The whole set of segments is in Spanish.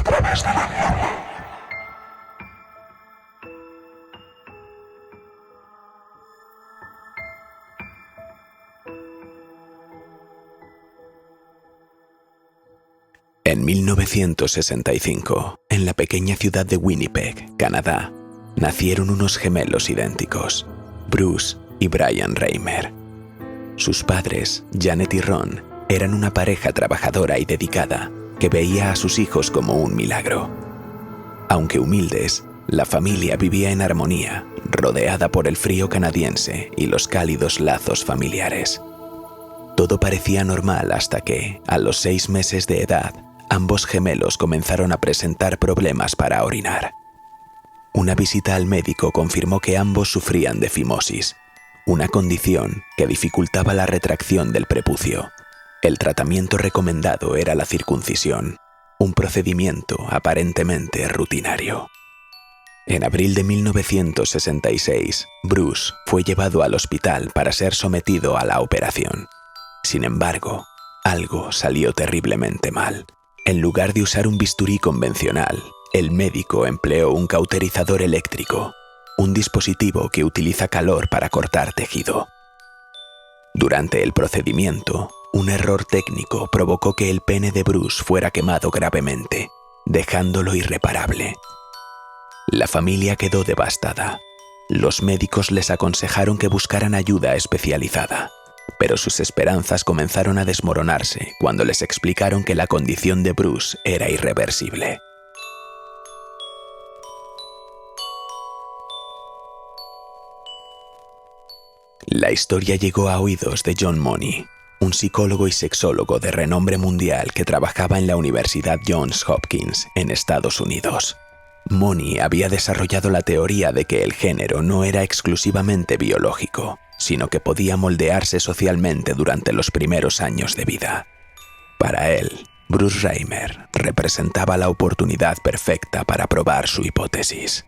a través de la guerra. En 1965, en la pequeña ciudad de Winnipeg, Canadá, nacieron unos gemelos idénticos, Bruce y Brian Reimer. Sus padres, Janet y Ron, eran una pareja trabajadora y dedicada que veía a sus hijos como un milagro. Aunque humildes, la familia vivía en armonía, rodeada por el frío canadiense y los cálidos lazos familiares. Todo parecía normal hasta que, a los 6 meses de edad, ambos gemelos comenzaron a presentar problemas para orinar. Una visita al médico confirmó que ambos sufrían de fimosis, una condición que dificultaba la retracción del prepucio. El tratamiento recomendado era la circuncisión, un procedimiento aparentemente rutinario. En abril de 1966, Bruce fue llevado al hospital para ser sometido a la operación. Sin embargo, algo salió terriblemente mal. En lugar de usar un bisturí convencional, el médico empleó un cauterizador eléctrico, un dispositivo que utiliza calor para cortar tejido. Durante el procedimiento, un error técnico provocó que el pene de Bruce fuera quemado gravemente, dejándolo irreparable. La familia quedó devastada. Los médicos les aconsejaron que buscaran ayuda especializada, pero sus esperanzas comenzaron a desmoronarse cuando les explicaron que la condición de Bruce era irreversible. La historia llegó a oídos de John Money, un psicólogo y sexólogo de renombre mundial que trabajaba en la Universidad Johns Hopkins, en Estados Unidos. Money había desarrollado la teoría de que el género no era exclusivamente biológico, sino que podía moldearse socialmente durante los primeros años de vida. Para él, Bruce Reimer representaba la oportunidad perfecta para probar su hipótesis.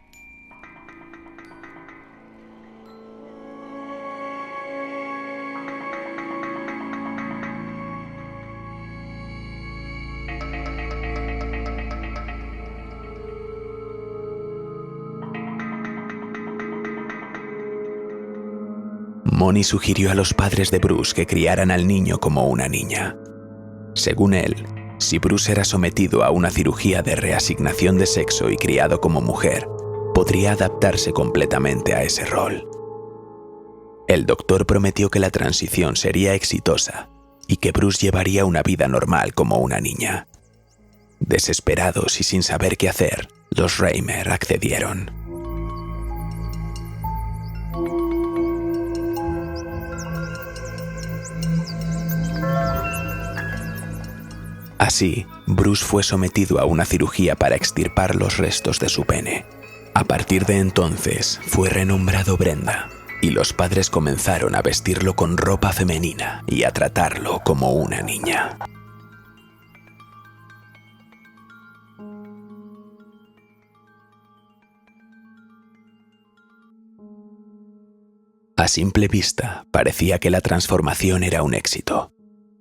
Money sugirió a los padres de Bruce que criaran al niño como una niña. Según él, si Bruce era sometido a una cirugía de reasignación de sexo y criado como mujer, podría adaptarse completamente a ese rol. El doctor prometió que la transición sería exitosa y que Bruce llevaría una vida normal como una niña. Desesperados y sin saber qué hacer, los Reimer accedieron. Así, Bruce fue sometido a una cirugía para extirpar los restos de su pene. A partir de entonces, fue renombrado Brenda, y los padres comenzaron a vestirlo con ropa femenina y a tratarlo como una niña. A simple vista, parecía que la transformación era un éxito.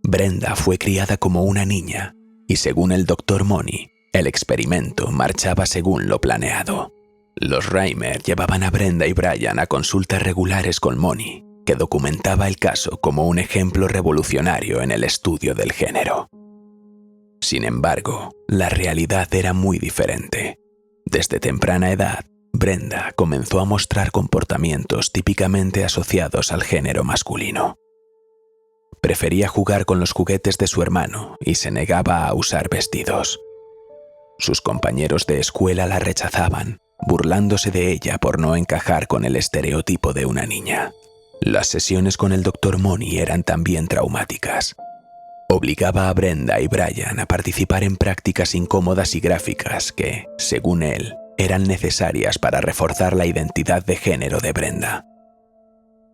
Brenda fue criada como una niña, y según el Dr. Money, el experimento marchaba según lo planeado. Los Reimer llevaban a Brenda y Brian a consultas regulares con Money, que documentaba el caso como un ejemplo revolucionario en el estudio del género. Sin embargo, la realidad era muy diferente. Desde temprana edad, Brenda comenzó a mostrar comportamientos típicamente asociados al género masculino. Prefería jugar con los juguetes de su hermano y se negaba a usar vestidos. Sus compañeros de escuela la rechazaban, burlándose de ella por no encajar con el estereotipo de una niña. Las sesiones con el Dr. Money eran también traumáticas. Obligaba a Brenda y Brian a participar en prácticas incómodas y gráficas que, según él, eran necesarias para reforzar la identidad de género de Brenda.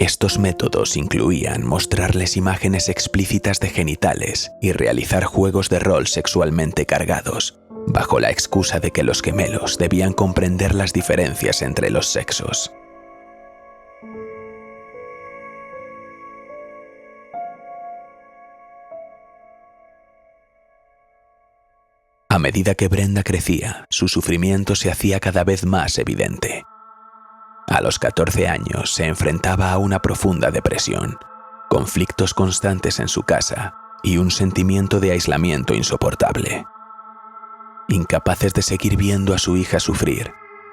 Estos métodos incluían mostrarles imágenes explícitas de genitales y realizar juegos de rol sexualmente cargados, bajo la excusa de que los gemelos debían comprender las diferencias entre los sexos. A A medida que Brenda crecía, su sufrimiento se hacía cada vez más evidente. A los 14 años se enfrentaba a una profunda depresión, conflictos constantes en su casa y un sentimiento de aislamiento insoportable. Incapaces de seguir viendo a su hija sufrir,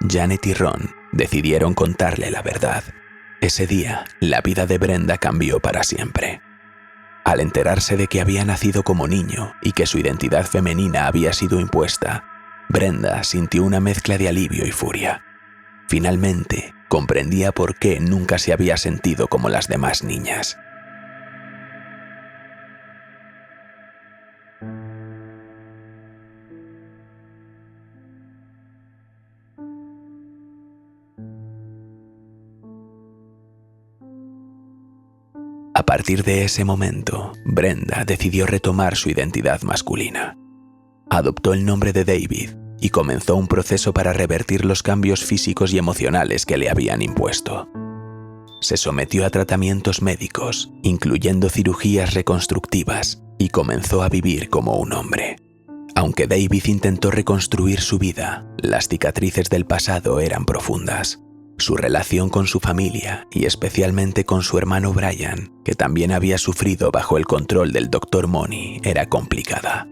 Janet y Ron decidieron contarle la verdad. Ese día, la vida de Brenda cambió para siempre. Al enterarse de que había nacido como niño y que su identidad femenina había sido impuesta, Brenda sintió una mezcla de alivio y furia. Finalmente, comprendía por qué nunca se había sentido como las demás niñas. A partir de ese momento, Brenda decidió retomar su identidad masculina. Adoptó el nombre de David y comenzó un proceso para revertir los cambios físicos y emocionales que le habían impuesto. Se sometió a tratamientos médicos, incluyendo cirugías reconstructivas, y comenzó a vivir como un hombre. Aunque David intentó reconstruir su vida, las cicatrices del pasado eran profundas. Su relación con su familia, y especialmente con su hermano Brian, que también había sufrido bajo el control del Dr. Money, era complicada.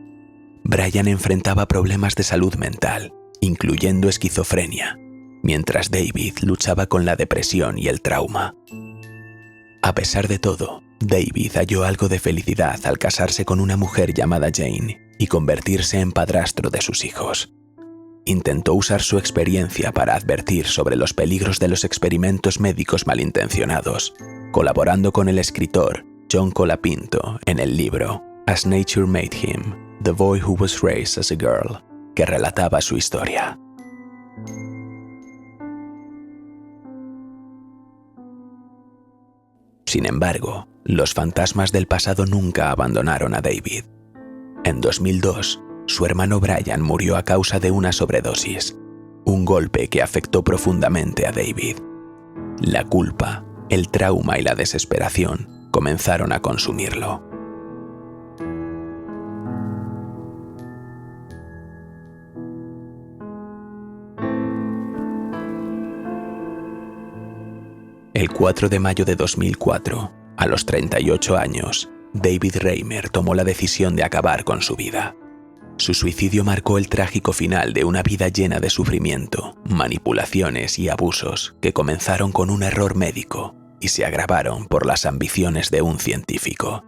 Brian enfrentaba problemas de salud mental, incluyendo esquizofrenia, mientras David luchaba con la depresión y el trauma. A pesar de todo, David halló algo de felicidad al casarse con una mujer llamada Jane y convertirse en padrastro de sus hijos. Intentó usar su experiencia para advertir sobre los peligros de los experimentos médicos malintencionados, colaborando con el escritor John Colapinto en el libro As Nature Made Him, The Boy Who Was Raised as a Girl, que relataba su historia. Sin embargo, los fantasmas del pasado nunca abandonaron a David. En 2002, su hermano Brian murió a causa de una sobredosis, un golpe que afectó profundamente a David. La culpa, el trauma y la desesperación comenzaron a consumirlo. El 4 de mayo de 2004, a los 38 años, David Reimer tomó la decisión de acabar con su vida. Su suicidio marcó el trágico final de una vida llena de sufrimiento, manipulaciones y abusos que comenzaron con un error médico y se agravaron por las ambiciones de un científico.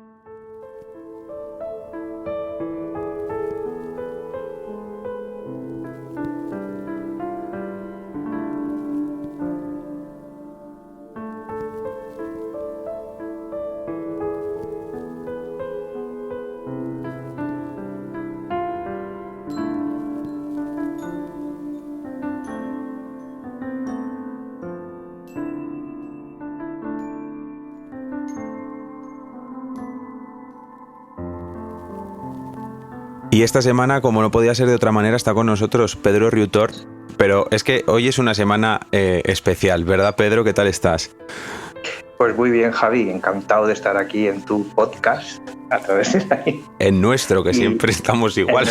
Y esta semana, como no podía ser de otra manera, está con nosotros Pedro Riutor. Pero es que hoy es una semana especial, ¿verdad, Pedro? ¿Qué tal estás? Pues muy bien, Javi. Encantado de estar aquí en tu podcast a través de ahí. En nuestro, que siempre estamos igual.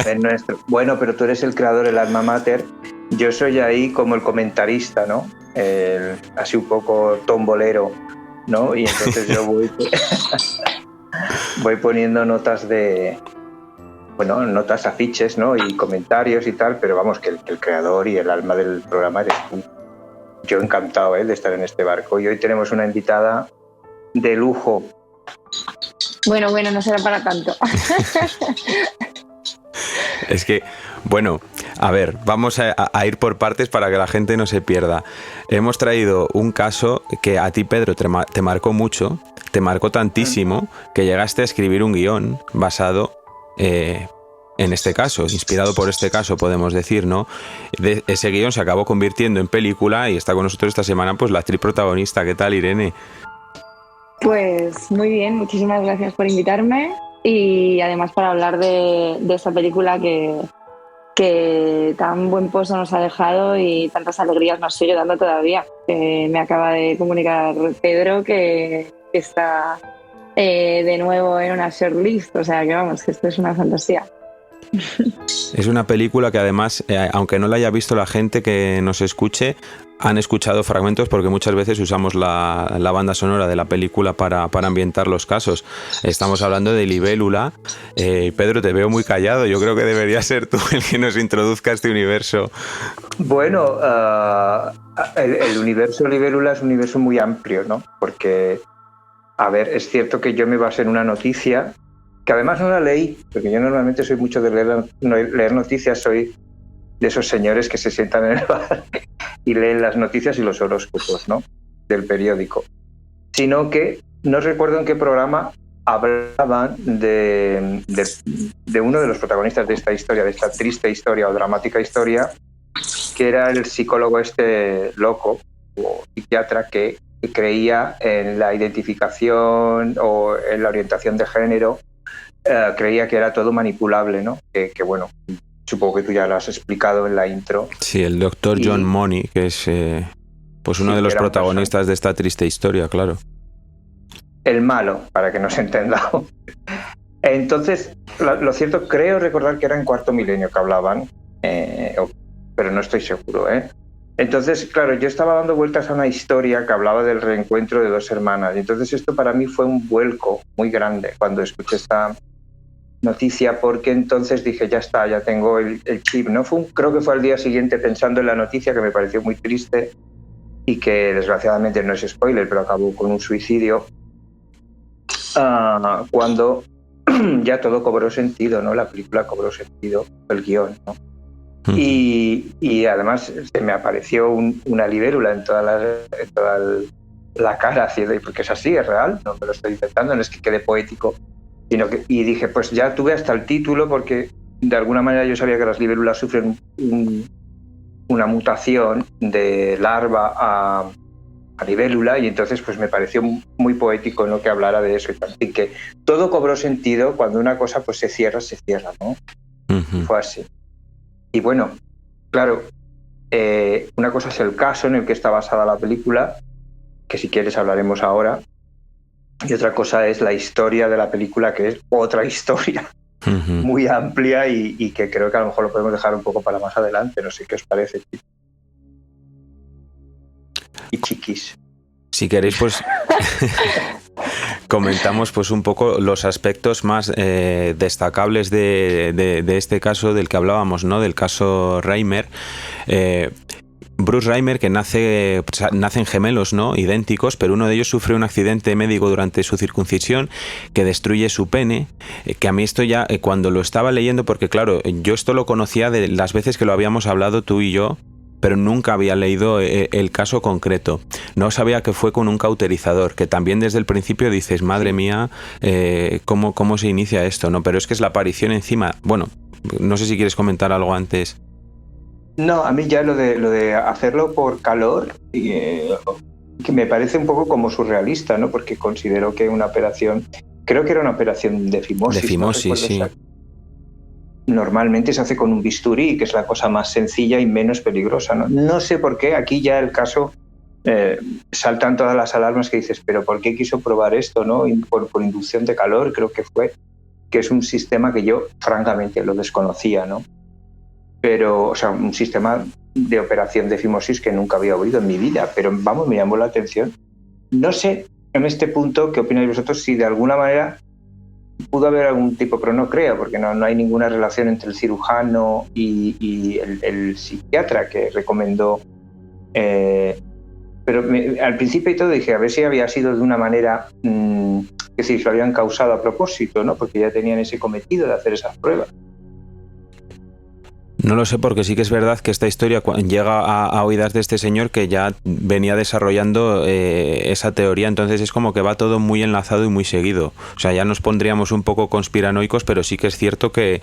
En nuestro. Bueno, pero tú eres el creador, el alma mater. Yo soy ahí como el comentarista, ¿no? Así un poco tombolero, ¿no? Y entonces yo voy poniendo notas notas, afiches, ¿no? Y comentarios y tal, pero vamos, que el creador y el alma del programa eres tú. Yo encantado de estar en este barco. Y hoy tenemos una invitada de lujo. Bueno, no será para tanto. Es que, bueno, a ver, vamos a ir por partes para que la gente no se pierda. Hemos traído un caso que a ti, Pedro, te marcó mucho, te marcó tantísimo, que llegaste a escribir un guión basado en este caso, inspirado por este caso, podemos decir, ¿no? Ese guión se acabó convirtiendo en película y está con nosotros esta semana pues la actriz protagonista. ¿Qué tal, Irene? Pues muy bien, muchísimas gracias por invitarme y además para hablar de esta película que tan buen pozo nos ha dejado y tantas alegrías nos sigue dando todavía. Me acaba de comunicar Pedro que está de nuevo en una shortlist, o sea que vamos, que esto es una fantasía. Es una película que además, aunque no la haya visto la gente que nos escuche, han escuchado fragmentos porque muchas veces usamos la banda sonora de la película para ambientar los casos. Estamos hablando de Libélula. Pedro, te veo muy callado. Yo creo que debería ser tú el que nos introduzca a este universo. Bueno, el universo Libélula es un universo muy amplio, ¿no? Porque, a ver, es cierto que yo me basé en una noticia que además no la leí, porque yo normalmente soy mucho de leer noticias, soy de esos señores que se sientan en el bar y leen las noticias y los horóscopos, ¿no?, del periódico. Sino que no recuerdo en qué programa hablaban de uno de los protagonistas de esta historia, de esta triste historia o dramática historia, que era el psicólogo este loco o psiquiatra que creía en la identificación o en la orientación de género. Creía que era todo manipulable, ¿no? Que bueno, supongo que tú ya lo has explicado en la intro. Sí, el doctor John Money, que es pues uno de los protagonistas de esta triste historia, claro. El malo, para que nos entendamos. Entonces, lo cierto, creo recordar que era en Cuarto Milenio que hablaban, pero no estoy seguro, ¿eh? Entonces, claro, yo estaba dando vueltas a una historia que hablaba del reencuentro de dos hermanas. Y entonces esto para mí fue un vuelco muy grande cuando escuché esta noticia, porque entonces dije, ya está, ya tengo el chip, ¿no? Creo que fue al día siguiente pensando en la noticia, que me pareció muy triste y que desgraciadamente no es spoiler, pero acabó con un suicidio, cuando ya todo cobró sentido, ¿no? La película cobró sentido, el guión, ¿no? Y además se me apareció una libélula en toda la cara, porque es así, es real, no me lo estoy inventando, no es que quede poético, y dije, pues ya tuve hasta el título, porque de alguna manera yo sabía que las libélulas sufren una mutación de larva a libélula, y entonces pues me pareció muy poético, ¿no?, que hablara de eso y que todo cobró sentido cuando una cosa pues se cierra, ¿no? Fue así. Y bueno, claro, una cosa es el caso en el que está basada la película, que si quieres hablaremos ahora, y otra cosa es la historia de la película, que es otra historia muy amplia y que creo que a lo mejor lo podemos dejar un poco para más adelante. No sé qué os parece, chicos y chiquis. Si queréis, pues comentamos pues un poco los aspectos más destacables de este caso del que hablábamos, ¿no? Del caso Reimer. Bruce Reimer, que nacen gemelos, ¿no?, idénticos, pero uno de ellos sufre un accidente médico durante su circuncisión que destruye su pene, que a mí esto ya, cuando lo estaba leyendo, porque claro, yo esto lo conocía de las veces que lo habíamos hablado tú y yo, pero nunca había leído el caso concreto. No sabía que fue con un cauterizador, que también desde el principio dices, madre mía, ¿cómo se inicia esto? ¿No? Pero es que es la aparición encima. Bueno, no sé si quieres comentar algo antes. No, a mí ya lo de hacerlo por calor, que me parece un poco como surrealista, ¿no? Porque considero que una operación, creo que era una operación de fimosis. De fimosis, sí. Normalmente se hace con un bisturí, que es la cosa más sencilla y menos peligrosa, ¿no? No sé por qué, aquí ya el caso saltan todas las alarmas que dices, pero ¿por qué quiso probar esto, no? Por inducción de calor, creo que fue, que es un sistema que yo francamente lo desconocía, ¿no? Pero, o sea, un sistema de operación de fimosis que nunca había oído en mi vida, pero vamos, me llamó la atención. No sé en este punto qué opináis vosotros, si de alguna manera pudo haber algún tipo, pero no creo, porque no hay ninguna relación entre el cirujano y el psiquiatra que recomendó. Pero al principio y todo dije, a ver si había sido de una manera que si lo habían causado a propósito, ¿no? Porque ya tenían ese cometido de hacer esas pruebas. No lo sé, porque sí que es verdad que esta historia llega a oídas de este señor que ya venía desarrollando esa teoría, entonces es como que va todo muy enlazado y muy seguido. O sea, ya nos pondríamos un poco conspiranoicos, pero sí que es cierto que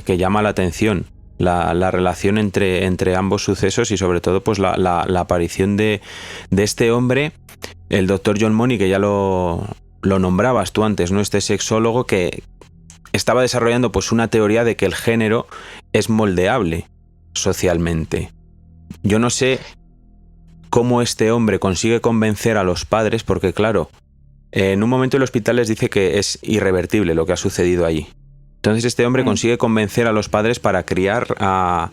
llama la atención la relación entre ambos sucesos y sobre todo pues la aparición de este hombre, el doctor John Money, que ya lo nombrabas tú antes, ¿no? Este sexólogo que estaba desarrollando pues una teoría de que el género es moldeable socialmente. Yo no sé cómo este hombre consigue convencer a los padres, porque claro, en un momento el hospital les dice que es irrevertible lo que ha sucedido allí, Entonces este hombre consigue convencer a los padres para criar a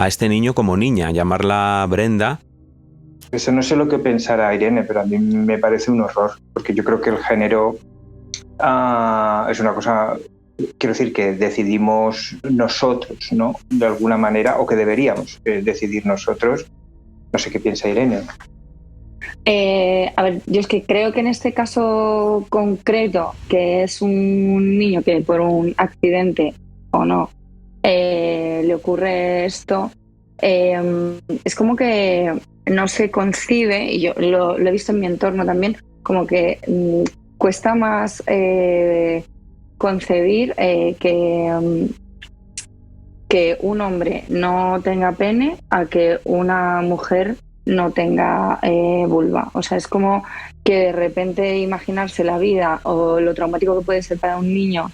este niño como niña, llamarla Brenda. Eso no sé lo que pensará Irene, pero a mí me parece un horror, porque yo creo que el género es una cosa, quiero decir, que decidimos nosotros, ¿no? De alguna manera, o que deberíamos decidir nosotros. No sé qué piensa Irene. A ver, yo es que creo que en este caso concreto, que es un niño que por un accidente o no le ocurre esto, es como que no se concibe, y yo lo he visto en mi entorno también, como que cuesta más concebir que un hombre no tenga pene a que una mujer no tenga vulva. O sea, es como que de repente imaginarse la vida o lo traumático que puede ser para un niño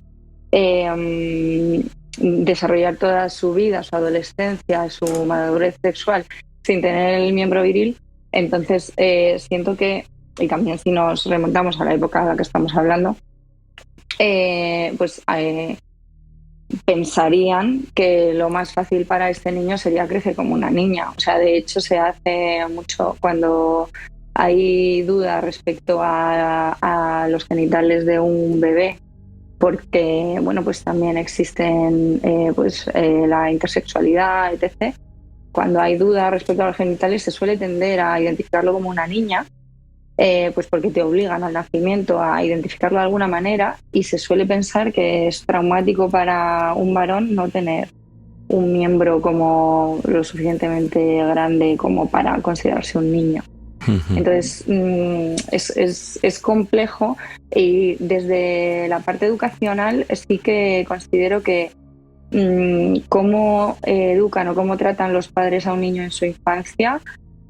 desarrollar toda su vida, su adolescencia, su madurez sexual sin tener el miembro viril. Entonces siento que, y también si nos remontamos a la época a la que estamos hablando, pensarían que lo más fácil para este niño sería crecer como una niña. O sea, de hecho se hace mucho cuando hay duda respecto a los genitales de un bebé, porque bueno, pues también existen la intersexualidad, etc. Cuando hay duda respecto a los genitales se suele tender a identificarlo como una niña, pues porque te obligan al nacimiento a identificarlo de alguna manera, y se suele pensar que es traumático para un varón no tener un miembro como lo suficientemente grande como para considerarse un niño. Entonces es complejo, y desde la parte educacional sí que considero que cómo educan o cómo tratan los padres a un niño en su infancia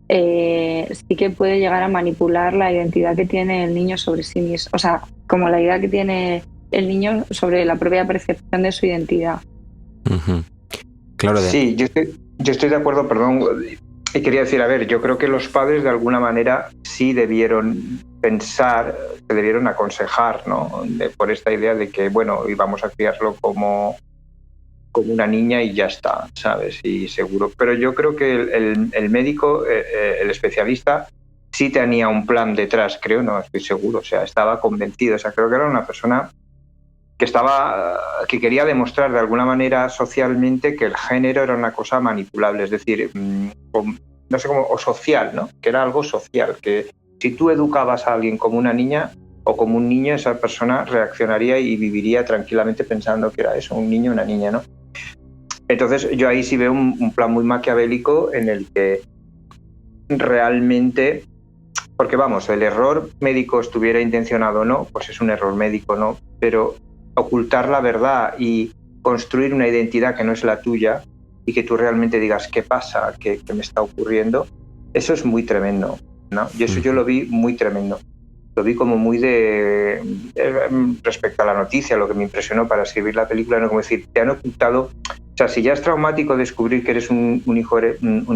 sí que puede llegar a manipular la identidad que tiene el niño sobre sí mismo, o sea, como la idea que tiene el niño sobre la propia percepción de su identidad. Claro. Sí, yo estoy de acuerdo, perdón, y quería decir, a ver, yo creo que los padres de alguna manera sí debieron pensar, que debieron aconsejar, ¿no? Por esta idea de que, bueno, íbamos a criarlo como una niña y ya está, ¿sabes? Y seguro. Pero yo creo que el médico, el especialista, sí tenía un plan detrás, creo, no estoy seguro, o sea, estaba convencido, o sea, creo que era una persona que quería demostrar de alguna manera socialmente que el género era una cosa manipulable, es decir, no sé cómo, o social, ¿no? Que era algo social, que si tú educabas a alguien como una niña o como un niño, esa persona reaccionaría y viviría tranquilamente pensando que era eso, un niño o una niña, ¿no? Entonces yo ahí sí veo un plan muy maquiavélico en el que realmente, porque vamos, el error médico estuviera intencionado o no, pues es un error médico, ¿no? Pero ocultar la verdad y construir una identidad que no es la tuya y que tú realmente digas qué pasa, qué me está ocurriendo, eso es muy tremendo, ¿no? Y eso yo lo vi muy tremendo. Lo vi como muy respecto a la noticia, lo que me impresionó para escribir la película, no como decir, te han ocultado. O sea, si ya es traumático descubrir que eres un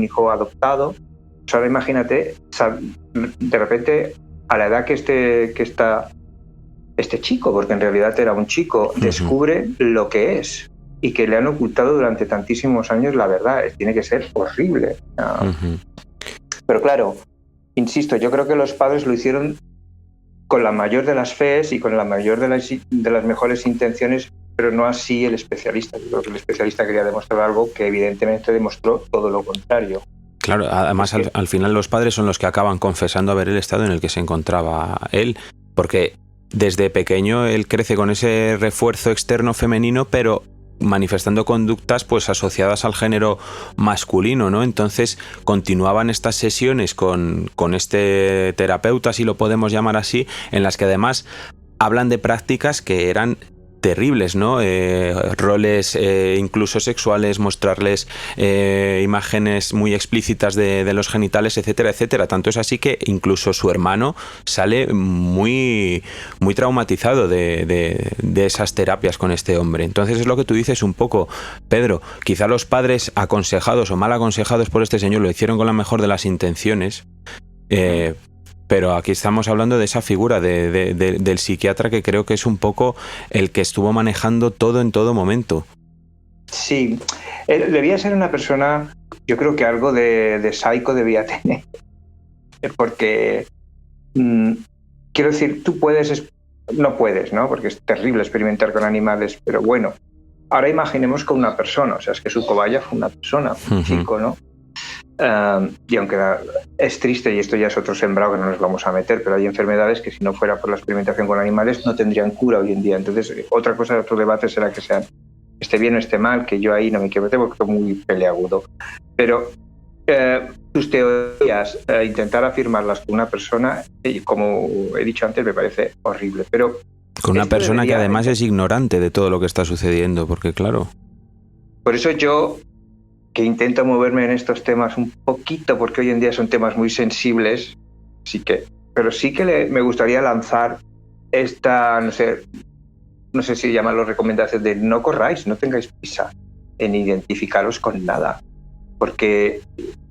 hijo adoptado, pues ahora imagínate, de repente, a la edad que está este chico, porque en realidad era un chico, descubre lo que es y que le han ocultado durante tantísimos años la verdad. Tiene que ser horrible. Pero claro, insisto, yo creo que los padres lo hicieron con la mayor de las fees y con la mayor de las mejores intenciones, pero no así el especialista. Yo creo que el especialista quería demostrar algo que evidentemente demostró todo lo contrario. Claro, además al final los padres son los que acaban confesando haber el estado en el que se encontraba él, porque desde pequeño él crece con ese refuerzo externo femenino, pero manifestando conductas pues asociadas al género masculino, ¿no? Entonces continuaban estas sesiones con este terapeuta, si lo podemos llamar así, en las que además hablan de prácticas que eran terribles, ¿no? Roles incluso sexuales, mostrarles imágenes muy explícitas de los genitales, etcétera, etcétera. Tanto es así que incluso su hermano sale muy, muy traumatizado de esas terapias con este hombre. Entonces es lo que tú dices un poco, Pedro. Quizá los padres aconsejados o mal aconsejados por este señor lo hicieron con la mejor de las intenciones, Pero aquí estamos hablando de esa figura del psiquiatra, que creo que es un poco el que estuvo manejando todo en todo momento. Sí, él debía ser una persona, yo creo que algo de psycho debía tener, porque quiero decir, no puedes, ¿no? Porque es terrible experimentar con animales, pero bueno, ahora imaginemos con una persona, o sea, es que su cobaya fue una persona, un chico, ¿no? Y aunque es triste, y esto ya es otro sembrado que no nos vamos a meter, pero hay enfermedades que si no fuera por la experimentación con animales no tendrían cura hoy en día. Entonces, otra cosa, otro debate será que esté bien o esté mal, que yo ahí no me quiero meter porque estoy muy peleagudo. Pero tus teorías, intentar afirmarlas con una persona, como he dicho antes, me parece horrible. Pero con una persona que además es ignorante de todo lo que está sucediendo, porque claro. Por eso yo, que intento moverme en estos temas un poquito, porque hoy en día son temas muy sensibles, pero sí que me gustaría lanzar esta, no sé si llamarlo recomendación de no corráis, no tengáis prisa en identificaros con nada. Porque,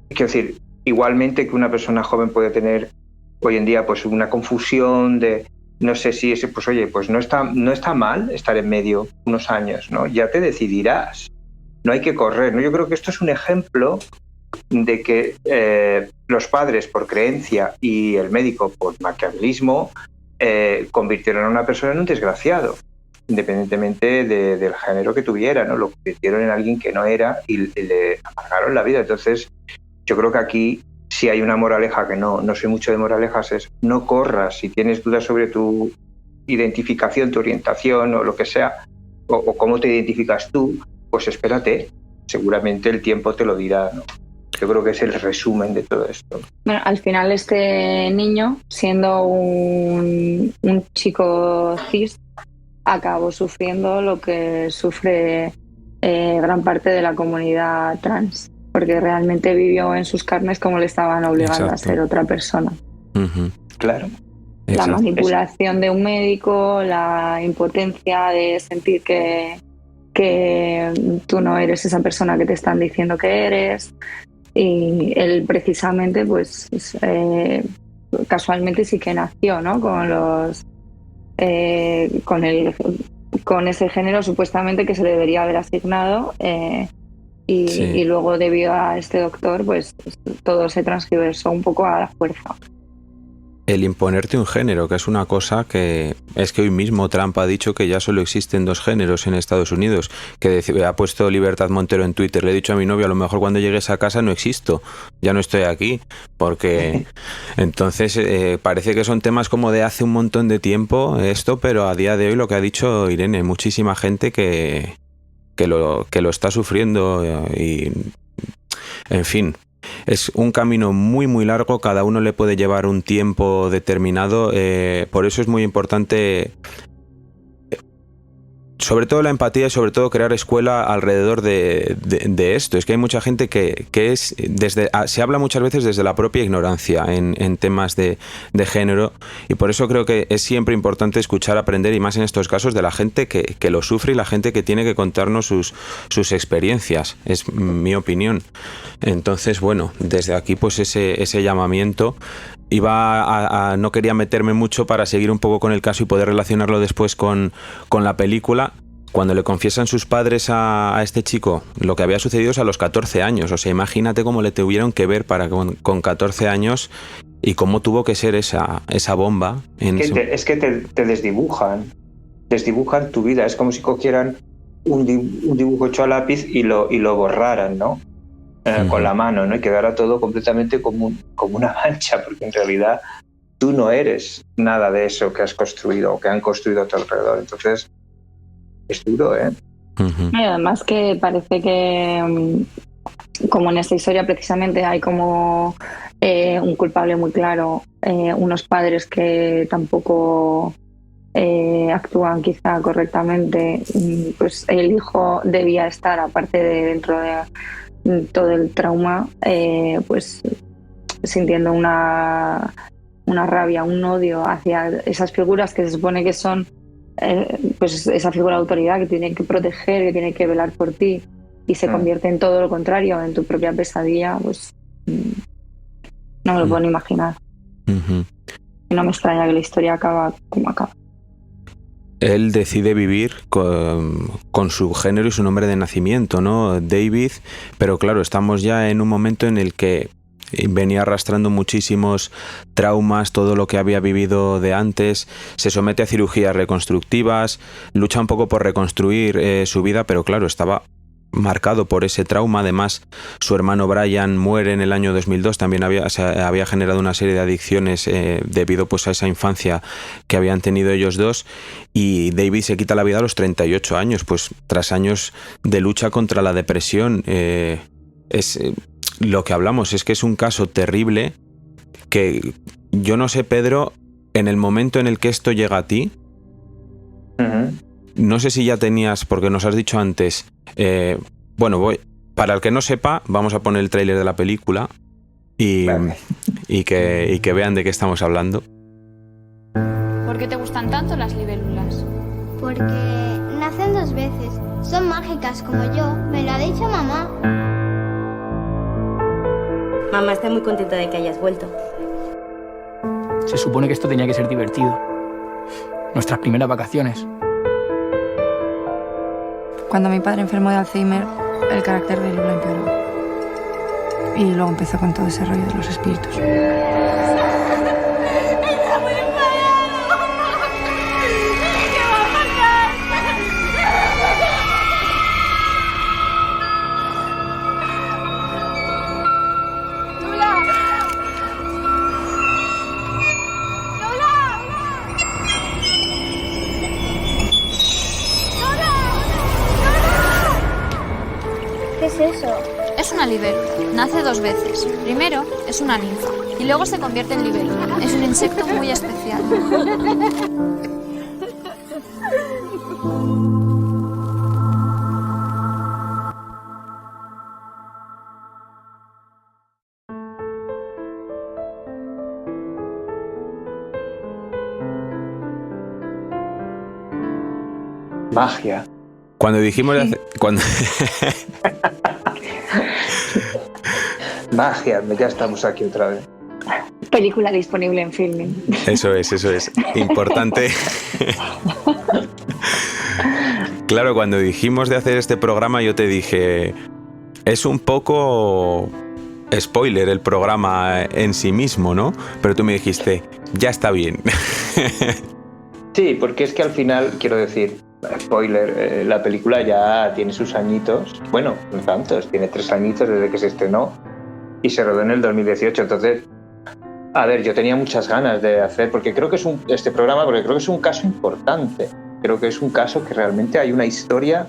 quiero decir, igualmente que una persona joven puede tener hoy en día pues una confusión de, no sé si ese, pues oye, pues no está mal estar en medio unos años, ¿no? Ya te decidirás. No hay que correr, ¿no? Yo creo que esto es un ejemplo de que los padres por creencia y el médico por maquiavelismo convirtieron a una persona en un desgraciado, independientemente del género que tuviera, ¿no? Lo convirtieron en alguien que no era y le amargaron la vida. Entonces, yo creo que aquí sí hay una moraleja, que no soy mucho de moralejas, es no corras. Si tienes dudas sobre tu identificación, tu orientación o lo que sea, o cómo te identificas tú, pues espérate, seguramente el tiempo te lo dirá, ¿no? Yo creo que es el resumen de todo esto. Bueno, al final este niño, siendo un chico cis, acabó sufriendo lo que sufre gran parte de la comunidad trans, porque realmente vivió en sus carnes como le estaban obligando a ser otra persona. Uh-huh. Claro. La manipulación de un médico, la impotencia de sentir que tú no eres esa persona que te están diciendo que eres, y él precisamente pues casualmente sí que nació, ¿no? Con ese género supuestamente que se le debería haber asignado, y luego debido a este doctor pues todo se transgiversó un poco a la fuerza. El imponerte un género, que es una cosa que es que hoy mismo Trump ha dicho que ya solo existen 2 géneros en Estados Unidos, que ha puesto Libertad Montero en Twitter, le he dicho a mi novio, a lo mejor cuando llegues a casa no existo, ya no estoy aquí, porque entonces parece que son temas como de hace un montón de tiempo esto, pero a día de hoy lo que ha dicho Irene, muchísima gente que lo está sufriendo y en fin. Es un camino muy muy largo, cada uno le puede llevar un tiempo determinado, por eso es muy importante sobre todo la empatía y sobre todo crear escuela alrededor de esto. Es que hay mucha gente que es se habla muchas veces desde la propia ignorancia en temas de género, y por eso creo que es siempre importante escuchar, aprender, y más en estos casos de la gente que lo sufre y la gente que tiene que contarnos sus experiencias, es mi opinión. Entonces, bueno, desde aquí pues ese llamamiento. No quería meterme mucho para seguir un poco con el caso y poder relacionarlo después con la película. Cuando le confiesan sus padres a este chico, lo que había sucedido es a los 14 años. O sea, imagínate cómo le tuvieron que ver con 14 años y cómo tuvo que ser esa bomba. Es que te desdibujan tu vida. Es como si cogieran un dibujo hecho a lápiz y lo borraran, ¿no? Con la mano, ¿no? Y quedara todo completamente como una mancha, porque en realidad tú no eres nada de eso que has construido o que han construido a tu alrededor. Entonces, es duro, ¿eh? Uh-huh. Y además que parece que, como en esta historia precisamente hay como un culpable muy claro, unos padres que tampoco actúan quizá correctamente, pues el hijo debía estar, aparte de dentro de todo el trauma, pues sintiendo una rabia, un odio hacia esas figuras que se supone que son pues esa figura de autoridad que tiene que proteger, que tiene que velar por ti, y se convierte en todo lo contrario, en tu propia pesadilla, pues no me lo puedo ni imaginar. Uh-huh. no me extraña que la historia acaba como acaba. Él decide vivir con su género y su nombre de nacimiento, ¿no? David, pero claro, estamos ya en un momento en el que venía arrastrando muchísimos traumas, todo lo que había vivido de antes, se somete a cirugías reconstructivas, lucha un poco por reconstruir su vida, pero claro, estaba marcado por ese trauma. Además, su hermano Brian muere en el año 2002, también había generado una serie de adicciones debido pues a esa infancia que habían tenido ellos dos, y David se quita la vida a los 38 años, pues tras años de lucha contra la depresión. Lo que hablamos es que es un caso terrible que yo no sé, Pedro, en el momento en el que esto llega a ti, no sé si ya tenías, porque nos has dicho antes, para el que no sepa, vamos a poner el tráiler de la película y que vean de qué estamos hablando. ¿Por qué te gustan tanto las libélulas? Porque nacen 2 veces. Son mágicas como yo. Me lo ha dicho mamá. Mamá está muy contenta de que hayas vuelto. Se supone que esto tenía que ser divertido. Nuestras primeras vacaciones. Cuando mi padre enfermó de Alzheimer, el carácter de Lula empeoró. Y luego empezó con todo ese rollo de los espíritus. ¿Qué es eso? Es una libélula. Nace 2 veces. Primero es una ninfa y luego se convierte en libélula. Es un insecto muy especial. Magia. Cuando dijimos Magia, ya estamos aquí otra vez. Película disponible en Filmin. Eso es importante. Claro, cuando dijimos de hacer este programa, yo te dije, es un poco spoiler el programa en sí mismo, ¿no? Pero tú me dijiste, ya está bien. Sí, porque es que al final, quiero decir, spoiler, la película ya tiene sus añitos, bueno, no tantos, tiene 3 añitos desde que se estrenó y se rodó en el 2018, entonces, a ver, yo tenía muchas ganas de hacer, porque creo que es este programa, porque creo que es un caso importante, creo que es un caso que realmente hay una historia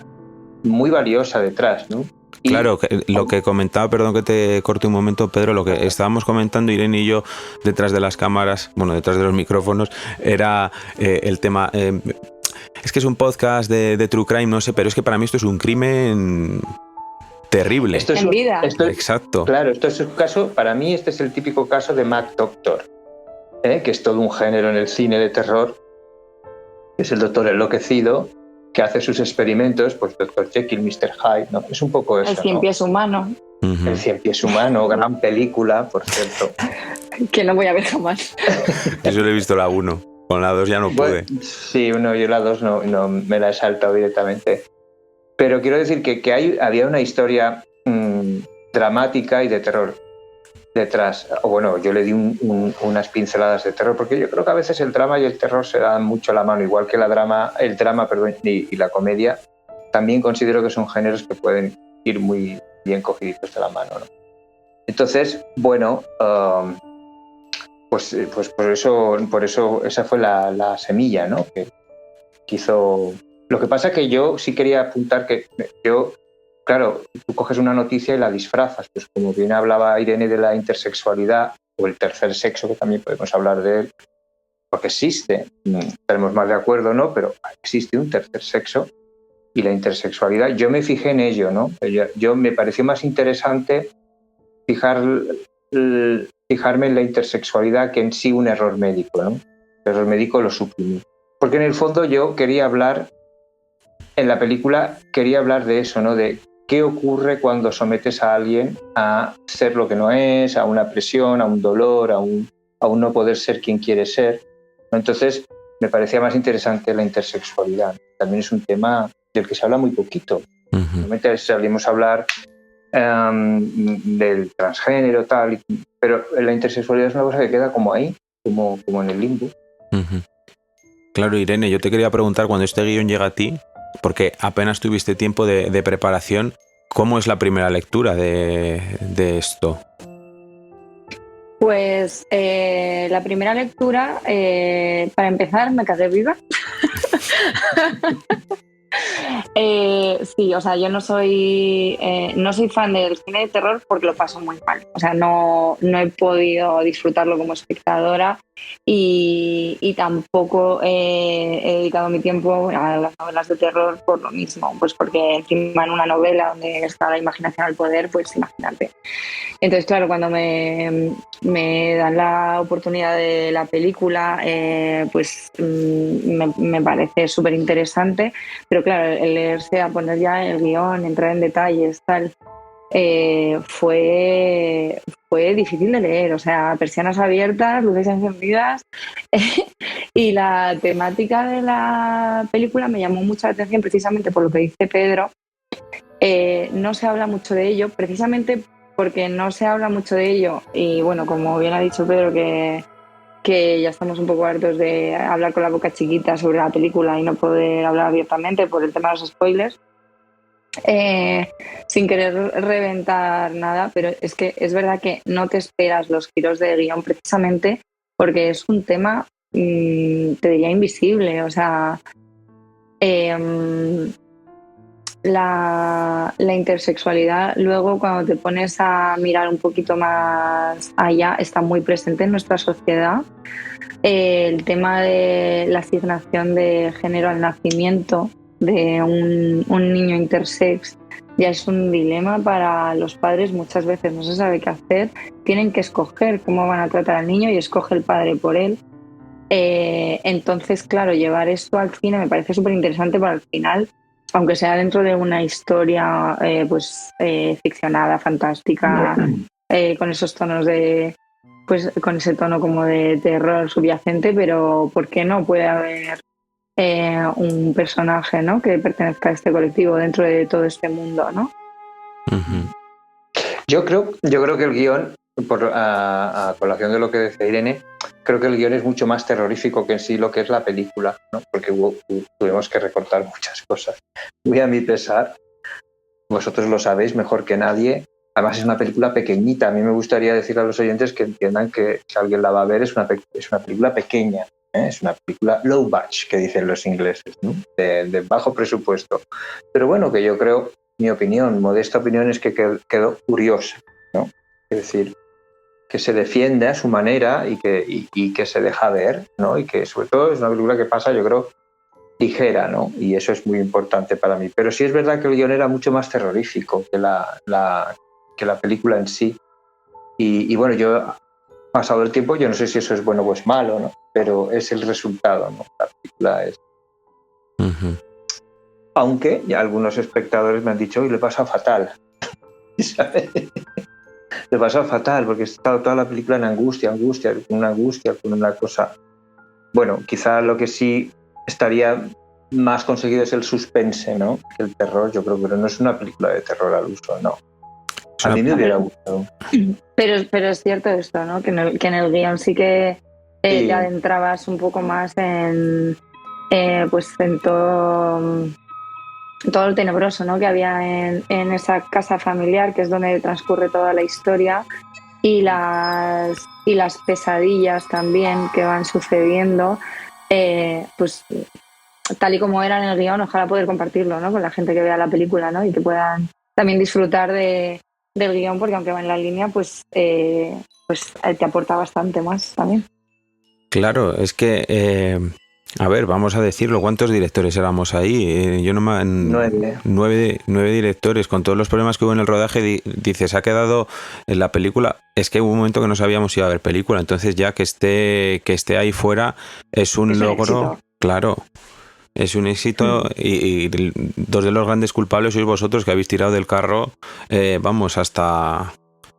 muy valiosa detrás, ¿no? Claro, lo que comentaba, perdón que te corte un momento, Pedro, lo que estábamos comentando Irene y yo detrás de las cámaras, bueno, detrás de los micrófonos, era el tema... es que es un podcast de True Crime, no sé, pero es que para mí esto es un crimen terrible. Esto es En vida. Exacto. Claro, esto es un caso, para mí este es el típico caso de Mad Doctor, que es todo un género en el cine de terror, que es el doctor enloquecido, que hace sus experimentos, pues Dr. Jekyll, Mr. Hyde, ¿no? Es un poco eso, El Cien Pies Humano, Uh-huh. El Cien Pies Humano, gran película, por cierto. que no voy a ver jamás. Yo solo he visto la 1, con la 2 ya no pude. Bueno, sí, yo la 2 no me la he saltado directamente. Pero quiero decir que había una historia dramática y de terror detrás. O bueno, yo le di unas pinceladas de terror, porque yo creo que a veces el drama y el terror se dan mucho la mano, igual que el drama y la comedia. También considero que son géneros que pueden ir muy bien cogiditos de la mano, ¿no? Entonces, bueno, pues por eso esa fue la semilla, ¿no? Que hizo. Lo que pasa es que yo sí quería apuntar que yo, claro, tú coges una noticia y la disfrazas, pues como bien hablaba Irene de la intersexualidad o el tercer sexo, que también podemos hablar de él, porque existe, estaremos más de acuerdo, ¿no? Pero existe un tercer sexo y la intersexualidad. Yo me fijé en ello, ¿no? Yo me pareció más interesante fijarme en la intersexualidad que en sí un error médico, ¿no? El error médico lo suprimí. Porque en el fondo yo quería hablar, en la película quería hablar de eso, ¿no? De qué ocurre cuando sometes a alguien a ser lo que no es, a una presión, a un dolor, aún no poder ser quien quiere ser, ¿no? Entonces me parecía más interesante la intersexualidad. También es un tema del que se habla muy poquito. Normalmente salimos a hablar del transgénero, tal, pero la intersexualidad es una cosa que queda como ahí, como en el limbo. Claro, Irene, yo te quería preguntar, cuando este guión llega a ti, porque apenas tuviste tiempo de preparación, ¿cómo es la primera lectura de esto? Pues la primera lectura, para empezar, me cagué viva. Sí, o sea, yo no soy fan del cine de terror porque lo paso muy mal. O sea, no he podido disfrutarlo como espectadora y tampoco he dedicado mi tiempo a las novelas de terror por lo mismo, pues porque encima en una novela donde está la imaginación al poder, pues imagínate. Entonces, claro, cuando me dan la oportunidad de la película, pues me parece súper interesante, pero claro, el leerse, a poner ya el guión, entrar en detalles, tal, fue difícil de leer, o sea, persianas abiertas, luces encendidas, y la temática de la película me llamó mucho la atención precisamente por lo que dice Pedro. No se habla mucho de ello, precisamente porque no se habla mucho de ello, y bueno, como bien ha dicho Pedro, que ya estamos un poco hartos de hablar con la boca chiquita sobre la película y no poder hablar abiertamente por el tema de los spoilers, sin querer reventar nada, pero es que es verdad que no te esperas los giros de guión precisamente porque es un tema, te diría, invisible, o sea, la intersexualidad, luego cuando te pones a mirar un poquito más allá, está muy presente en nuestra sociedad. El tema de la asignación de género al nacimiento de un niño intersex ya es un dilema para los padres, muchas veces no se sabe qué hacer, tienen que escoger cómo van a tratar al niño y escoge el padre por él. Entonces, claro, llevar esto al cine me parece súper interesante para el final, aunque sea dentro de una historia ficcionada, fantástica, con esos tonos con ese tono como de terror subyacente, pero ¿por qué no puede haber un personaje, ¿no?, que pertenezca a este colectivo dentro de todo este mundo, ¿no? Yo creo que el guión, a colación de lo que decía Irene, creo que el guión es mucho más terrorífico que en sí lo que es la película, ¿no? Porque tuvimos que recortar muchas cosas. Muy a mi pesar, vosotros lo sabéis mejor que nadie. Además es una película pequeñita. A mí me gustaría decir a los oyentes que entiendan que si alguien la va a ver es una película pequeña, ¿eh? Es una película low budget, que dicen los ingleses, ¿no? De bajo presupuesto. Pero bueno, que yo creo, mi opinión, modesta opinión, es que quedó curiosa, ¿no? Es decir, que se defiende a su manera y que se deja ver, ¿no? Y que sobre todo es una película que pasa, yo creo, ligera, ¿no? Y eso es muy importante para mí. Pero sí es verdad que el guión era mucho más terrorífico que la película en sí. Y bueno, yo, pasado el tiempo, yo no sé si eso es bueno o es malo, ¿no? Pero es el resultado, ¿no? La película es... Aunque ya algunos espectadores me han dicho, hoy le pasa fatal. ¿Sabes? Le pasa fatal porque he estado toda la película en angustia, con una cosa. Bueno, quizá lo que sí estaría más conseguido es el suspense, ¿no? Que el terror, yo creo, pero no es una película de terror al uso, no. A mí me hubiera gustado. Pero es cierto esto, ¿no? Que en el guión sí que te adentrabas un poco más en todo lo tenebroso, ¿no?, que había en esa casa familiar, que es donde transcurre toda la historia, y las pesadillas también que van sucediendo, pues tal y como era en el guión. Ojalá poder compartirlo, ¿no?, con la gente que vea la película, ¿no?, y que puedan también disfrutar del guión, porque aunque va en la línea, pues te aporta bastante más también. Claro, es que... a ver, vamos a decirlo, ¿cuántos directores éramos ahí? Yo no me... 9 directores, con todos los problemas que hubo en el rodaje. Dices, ha quedado en la película. Es que hubo un momento que no sabíamos si iba a haber película, entonces ya que esté ahí fuera es un logro. Éxito. Claro, es un éxito. Y dos de los grandes culpables sois vosotros, que habéis tirado del carro, vamos, hasta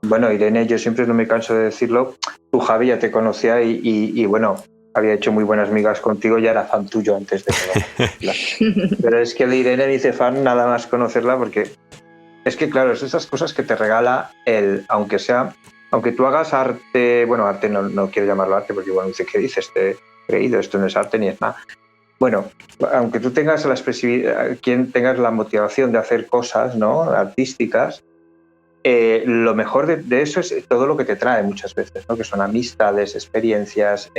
Bueno, Irene, yo siempre no me canso de decirlo, tú, Javi, ya te conocía y bueno, había hecho muy buenas migas contigo, ya era fan tuyo antes de todo. Pero es que de Irene me hice fan nada más conocerla, porque es que, claro, es esas cosas que te regala aunque tú hagas arte, bueno, arte no quiero llamarlo arte, porque bueno, dice, ¿qué dices? Te he creído, esto no es arte ni es nada. Bueno, aunque tú tengas la expresividad, tengas la motivación de hacer cosas, ¿no?, artísticas, lo mejor de eso es todo lo que te trae muchas veces, ¿no?, que son amistades, experiencias,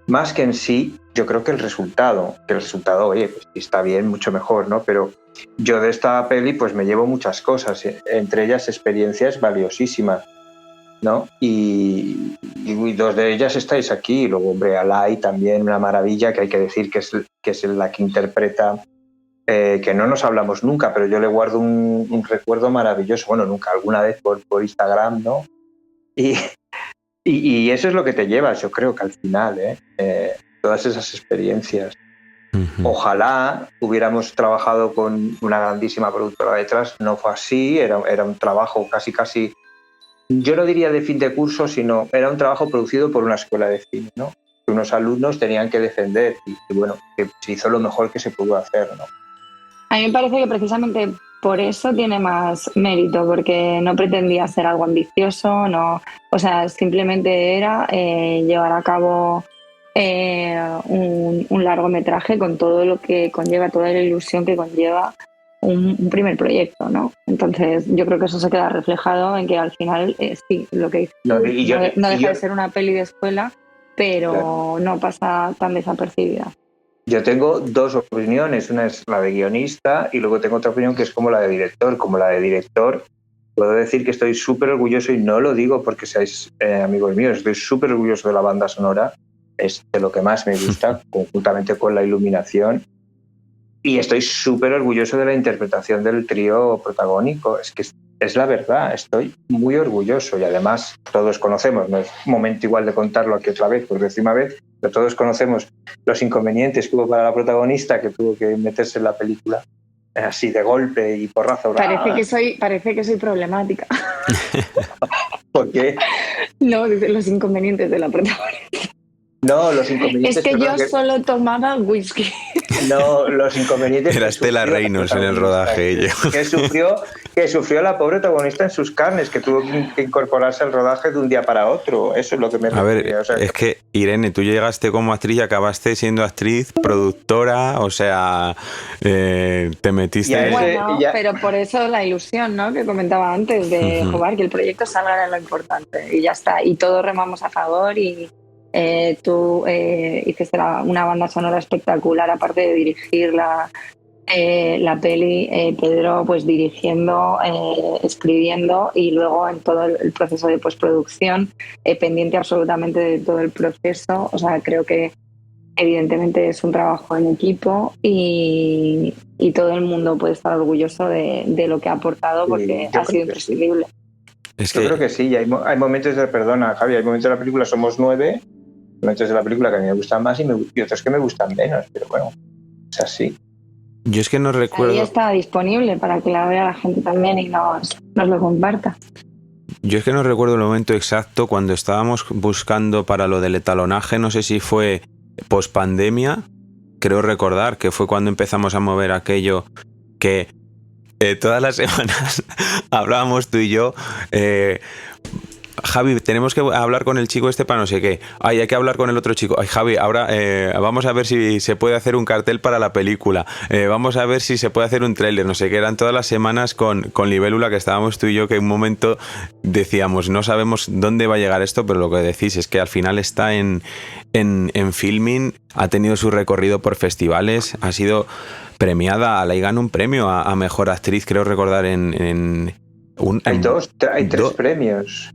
más que en sí, yo creo que el resultado, oye, pues si está bien, mucho mejor, ¿no? Pero yo de esta peli pues me llevo muchas cosas, entre ellas experiencias valiosísimas, ¿no? Y dos de ellas estáis aquí. Y luego, hombre, Alay también, una maravilla, que hay que decir que es la que interpreta, que no nos hablamos nunca, pero yo le guardo un recuerdo maravilloso. Bueno, nunca, alguna vez por Instagram, ¿no? Y eso es lo que te llevas, yo creo que al final, todas esas experiencias. Uh-huh. Ojalá hubiéramos trabajado con una grandísima productora detrás. No fue así, era un trabajo casi, yo no diría de fin de curso, sino era un trabajo producido por una escuela de cine, ¿no? Que unos alumnos tenían que defender y bueno, que se hizo lo mejor que se pudo hacer, ¿no? A mí me parece que precisamente por eso tiene más mérito, porque no pretendía ser algo ambicioso, no, o sea, simplemente era llevar a cabo un largometraje con todo lo que conlleva, toda la ilusión que conlleva un primer proyecto, ¿no? Entonces yo creo que eso se queda reflejado en que al final sí, lo que hizo no deja de ser una peli de escuela, pero claro, no pasa tan desapercibida. Yo tengo dos opiniones, una es la de guionista y luego tengo otra opinión que es como la de director. Como la de director, puedo decir que estoy súper orgulloso, y no lo digo porque seáis amigos míos, estoy súper orgulloso de la banda sonora, es de lo que más me gusta, conjuntamente con la iluminación, y estoy súper orgulloso de la interpretación del trío protagónico. Es que es la verdad, estoy muy orgulloso, y además todos conocemos, no es momento igual de contarlo aquí otra vez por décima vez, pero todos conocemos los inconvenientes que hubo para la protagonista, que tuvo que meterse en la película así de golpe y porrazo. Parece que soy problemática. ¿Por qué? No, los inconvenientes de la protagonista. No, los inconvenientes... Es que yo solo tomaba whisky. No, los inconvenientes... Era Estela Reynolds en el rodaje. Que sufrió la pobre protagonista en sus carnes, que tuvo que incorporarse al rodaje de un día para otro. Eso es lo que me refiero. A ver, o sea, es que, Irene, tú llegaste como actriz y acabaste siendo actriz, productora, o sea, te metiste... Bueno, pero por eso la ilusión, ¿no?, que comentaba antes, de jugar, que el proyecto salga era lo importante. Y ya está, y todos remamos a favor y... tú hiciste una banda sonora espectacular, aparte de dirigir la peli, Pedro pues dirigiendo, escribiendo, y luego en todo el proceso de postproducción, pendiente absolutamente de todo el proceso. O sea, creo que evidentemente es un trabajo en equipo y todo el mundo puede estar orgulloso de lo que ha aportado, porque ha sido imprescindible. Yo creo que sí, y hay momentos perdona, Javi, hay momentos de la película, somos 9, momentos de la película que a mí me gustan más y otros que me gustan menos, pero bueno, es así. Yo es que no recuerdo... Ahí está disponible para que la vea la gente también y nos lo comparta. Yo es que no recuerdo el momento exacto cuando estábamos buscando para lo del etalonaje, no sé si fue pospandemia, creo recordar que fue cuando empezamos a mover aquello que todas las semanas hablábamos tú y yo... Javi, tenemos que hablar con el chico este para no sé qué. Ay, hay que hablar con el otro chico. Ay, Javi, ahora vamos a ver si se puede hacer un cartel para la película. Vamos a ver si se puede hacer un tráiler. No sé qué, eran todas las semanas con Libélula que estábamos tú y yo, que en un momento decíamos, no sabemos dónde va a llegar esto, pero lo que decís es que al final está en Filmin, ha tenido su recorrido por festivales, ha sido premiada, Alay ganó un premio a Mejor Actriz, creo recordar hay tres premios.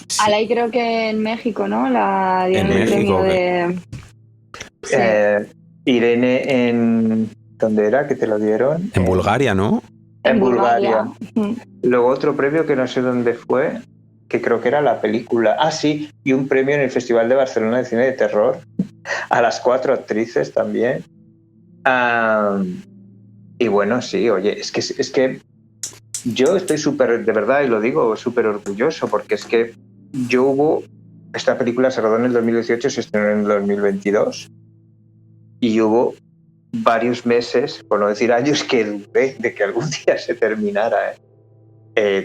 Sí. Alay creo que en México, ¿no? La dieron el premio de... Sí. Irene en... ¿Dónde era que te lo dieron? En Bulgaria, ¿no? En Bulgaria. Luego otro premio que no sé dónde fue, que creo que era la película. Ah, sí, y un premio en el Festival de Barcelona de Cine de Terror a las 4 actrices también. Y bueno, sí, oye, es que yo estoy súper, de verdad, y lo digo, súper orgulloso, porque es que esta película se rodó en el 2018, se estrenó en el 2022, y hubo varios meses, por no decir años, que dudé de que algún día se terminara.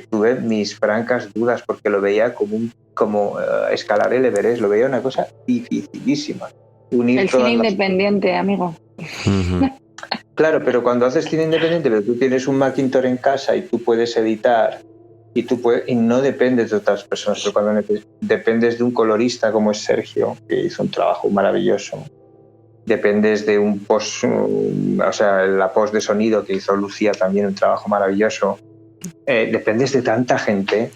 Tuve mis francas dudas, porque lo veía como escalar el Everest, lo veía una cosa dificilísima. El cine independiente, amigo. Claro, pero cuando haces cine independiente, pero tú tienes un Macintosh en casa y tú puedes editar y no dependes de otras personas, pero cuando dependes de un colorista como es Sergio, que hizo un trabajo maravilloso, dependes de la post de sonido que hizo Lucía, también un trabajo maravilloso, dependes de tanta gente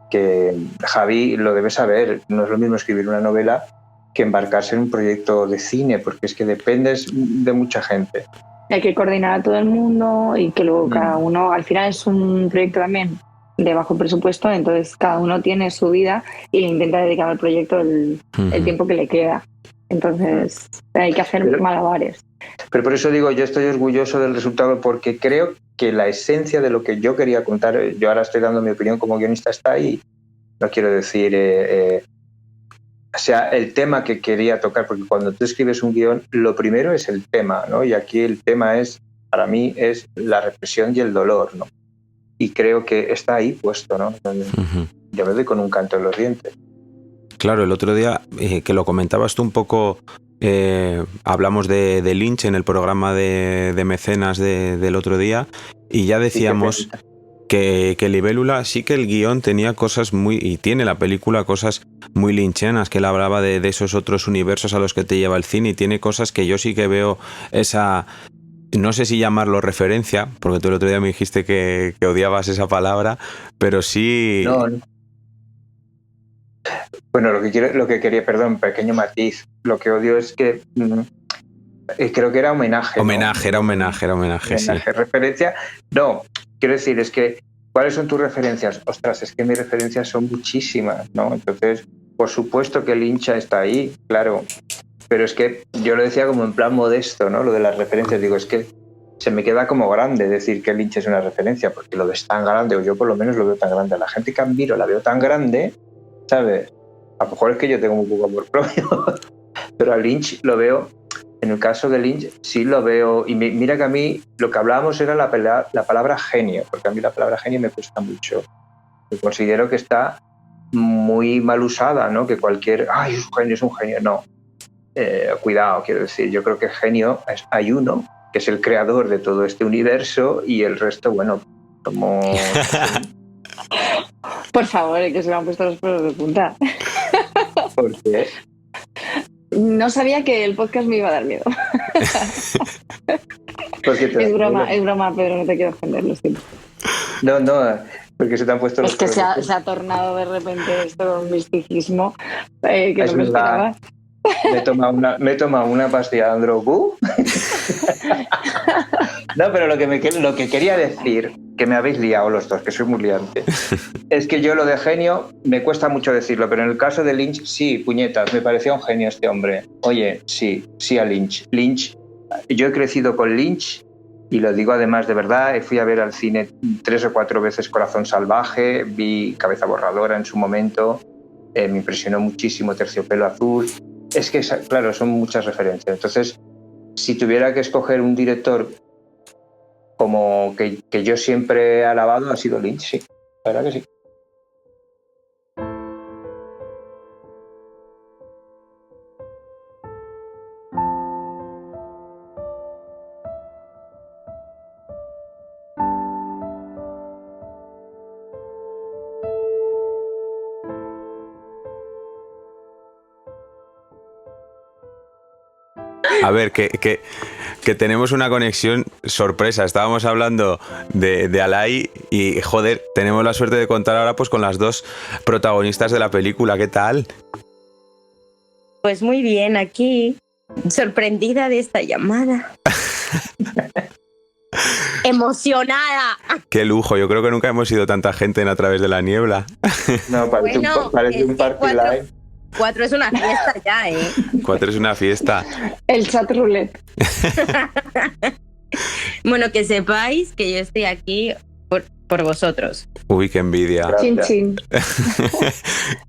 que, Javi, lo debe saber, no es lo mismo escribir una novela que embarcarse en un proyecto de cine, porque es que dependes de mucha gente. Hay que coordinar a todo el mundo y que luego cada uno, al final es un proyecto también de bajo presupuesto, entonces cada uno tiene su vida y le intenta dedicar al proyecto el tiempo que le queda. Entonces hay que hacer malabares. Pero por eso digo, yo estoy orgulloso del resultado, porque creo que la esencia de lo que yo quería contar, yo ahora estoy dando mi opinión como guionista, está ahí. No quiero decir... O sea, el tema que quería tocar, porque cuando tú escribes un guión, lo primero es el tema, ¿no? Y aquí el tema para mí, es la represión y el dolor, ¿no? Y creo que está ahí puesto, ¿no? Yo me doy con un canto en los dientes. Claro, el otro día, que lo comentabas tú un poco, hablamos de Lynch en el programa de Mecenas del otro día, y ya decíamos... Que Libélula sí que el guión tenía cosas y tiene la película cosas muy lynchianas, que él hablaba de esos otros universos a los que te lleva el cine, y tiene cosas que yo sí que veo esa, no sé si llamarlo referencia, porque tú el otro día me dijiste que odiabas esa palabra, pero sí... No. Bueno, lo que quería, perdón, pequeño matiz, lo que odio es que creo que era homenaje. Era homenaje, sí. Referencia, no. Quiero decir, es que, ¿cuáles son tus referencias? Ostras, es que mis referencias son muchísimas, ¿no? Entonces, por supuesto que Lynch está ahí, claro, pero es que yo lo decía como en plan modesto, ¿no? Lo de las referencias, digo, es que se me queda como grande decir que Lynch es una referencia, porque lo ves tan grande, o yo por lo menos lo veo tan grande. A la gente que admiro la veo tan grande, ¿sabes? A lo mejor es que yo tengo un poco amor propio, pero a Lynch lo veo... En el caso de Lynch sí lo veo, y mira que a mí lo que hablábamos era la palabra genio, porque a mí la palabra genio me cuesta mucho. Yo considero que está muy mal usada, ¿no? Que cualquier, es un genio, no. Cuidado, quiero decir, yo creo que genio hay uno, que es el creador de todo este universo, y el resto, bueno, como... Por favor, que se me han puesto los pelos de punta. ¿Por qué? No sabía que el podcast me iba a dar miedo. Es broma, Pedro, no te quiero ofender, lo siento. No, porque se te han puesto los... Es que se ha tornado de repente esto un misticismo que no me esperaba. Me he tomado una pastilla de Androgu. No, pero lo que quería decir, que me habéis liado los dos, que soy muy liante, es que yo lo de genio me cuesta mucho decirlo, pero en el caso de Lynch, sí, puñetas, me parecía un genio este hombre. Oye, sí a Lynch. Yo he crecido con Lynch, y lo digo además de verdad, fui a ver al cine 3 o 4 veces Corazón Salvaje, vi Cabeza Borradora en su momento, me impresionó muchísimo Terciopelo Azul. Es que, claro, son muchas referencias. Entonces, si tuviera que escoger un director como que yo siempre he alabado, ha sido Lynch, sí. La verdad que sí. A ver, que tenemos una conexión sorpresa. Estábamos hablando de Alay y, joder, tenemos la suerte de contar ahora pues con las dos protagonistas de la película. ¿Qué tal? Pues muy bien, aquí, sorprendida de esta llamada. Emocionada. Qué lujo, yo creo que nunca hemos ido tanta gente en A Través de la Niebla. No, parece un party live. 4 es una fiesta ya, 4 es una fiesta. El chat roulette. Bueno, que sepáis que yo estoy aquí por vosotros. Uy, qué envidia. Gracias. Chin, chin.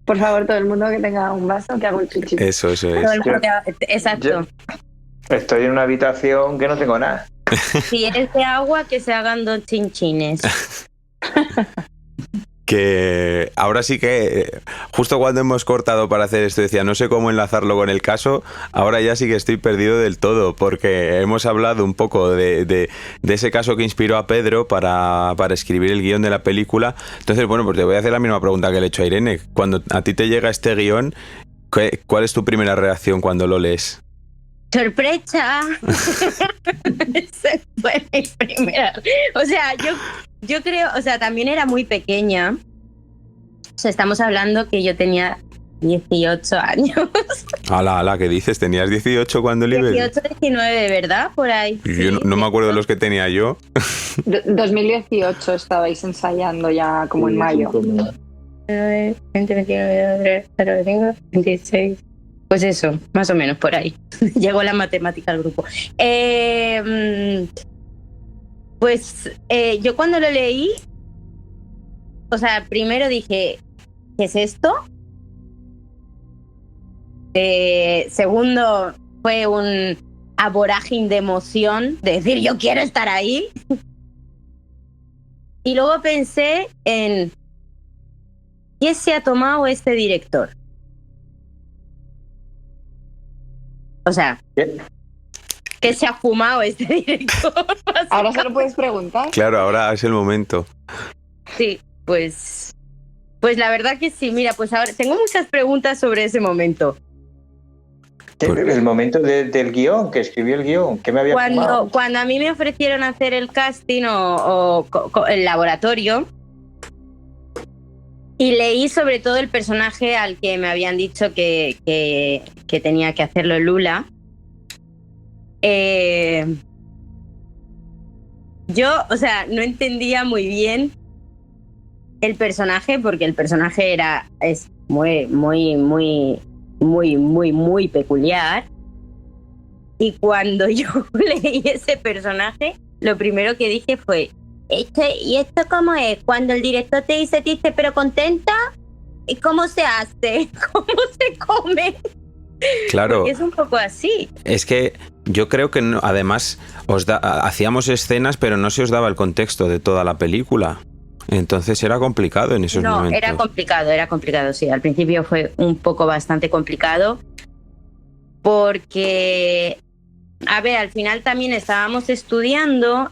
Por favor, todo el mundo que tenga un vaso, que haga un chin, chin. Eso es. Todo el mundo exacto. Estoy en una habitación que no tengo nada. Si es de agua, que se hagan 2 chinchines. Que ahora sí que, justo cuando hemos cortado para hacer esto, decía, no sé cómo enlazarlo con el caso, ahora ya sí que estoy perdido del todo, porque hemos hablado un poco de ese caso que inspiró a Pedro para escribir el guión de la película. Entonces, bueno, pues te voy a hacer la misma pregunta que le he hecho a Irene. Cuando a ti te llega este guión, ¿cuál es tu primera reacción cuando lo lees? ¡Sorpresa! Esa fue mi primera. O sea, yo creo, o sea, también era muy pequeña. O sea, estamos hablando que yo tenía 18 años. Ala, ¿qué dices? ¿Tenías 18 cuando libres? 18, 19, ¿verdad? Por ahí. Yo no me acuerdo de los que tenía yo. 2018 estabais ensayando ya como en mayo. 20, 29, 25, 26. Pues eso, más o menos por ahí. Llegó la matemática al grupo. Yo cuando lo leí, o sea, primero dije, ¿qué es esto? Segundo, fue un vorágine de emoción, de decir, yo quiero estar ahí. Y luego pensé en, ¿qué se ha tomado este director? O sea, ¿qué se ha fumado este director? Ahora se lo puedes preguntar. Claro, ahora es el momento. Sí, pues la verdad que sí. Mira, pues ahora tengo muchas preguntas sobre ese momento. El momento del guión, que escribió el guión, que me había fumado. Cuando a mí me ofrecieron hacer el casting o el laboratorio, y leí sobre todo el personaje al que me habían dicho que tenía que hacerlo Lula. Yo, o sea, no entendía muy bien el personaje, porque el personaje es muy peculiar. Y cuando yo leí ese personaje, lo primero que dije fue, ¿y esto cómo es? Cuando el director te dice triste pero contenta, ¿y cómo se hace? ¿Cómo se come? Claro. Porque es un poco así. Es que yo creo que no, además hacíamos escenas, pero no se os daba el contexto de toda la película. Entonces era complicado en esos momentos. No, era complicado, sí. Al principio fue un poco bastante complicado porque, a ver, al final también estábamos estudiando.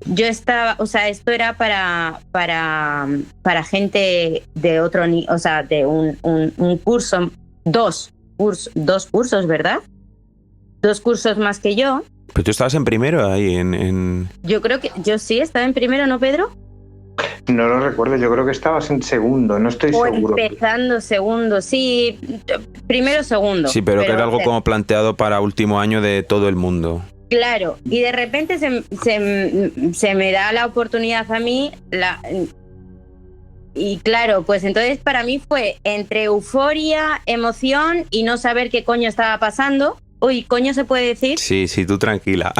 Yo estaba, o sea, esto era para gente de otro, o sea, de un curso, dos cursos, ¿verdad? 2 cursos más que yo. Pero tú estabas en primero ahí en... Yo creo que yo sí estaba en primero, ¿no, Pedro? No lo recuerdo, yo creo que estabas en segundo, no estoy seguro. Empezando segundo, sí, primero, segundo. Sí, pero que era algo como planteado para último año de todo el mundo. Claro, y de repente se me da la oportunidad a mí, y claro, pues entonces para mí fue entre euforia, emoción y no saber qué coño estaba pasando. Uy, ¿coño se puede decir? Sí, tú tranquila.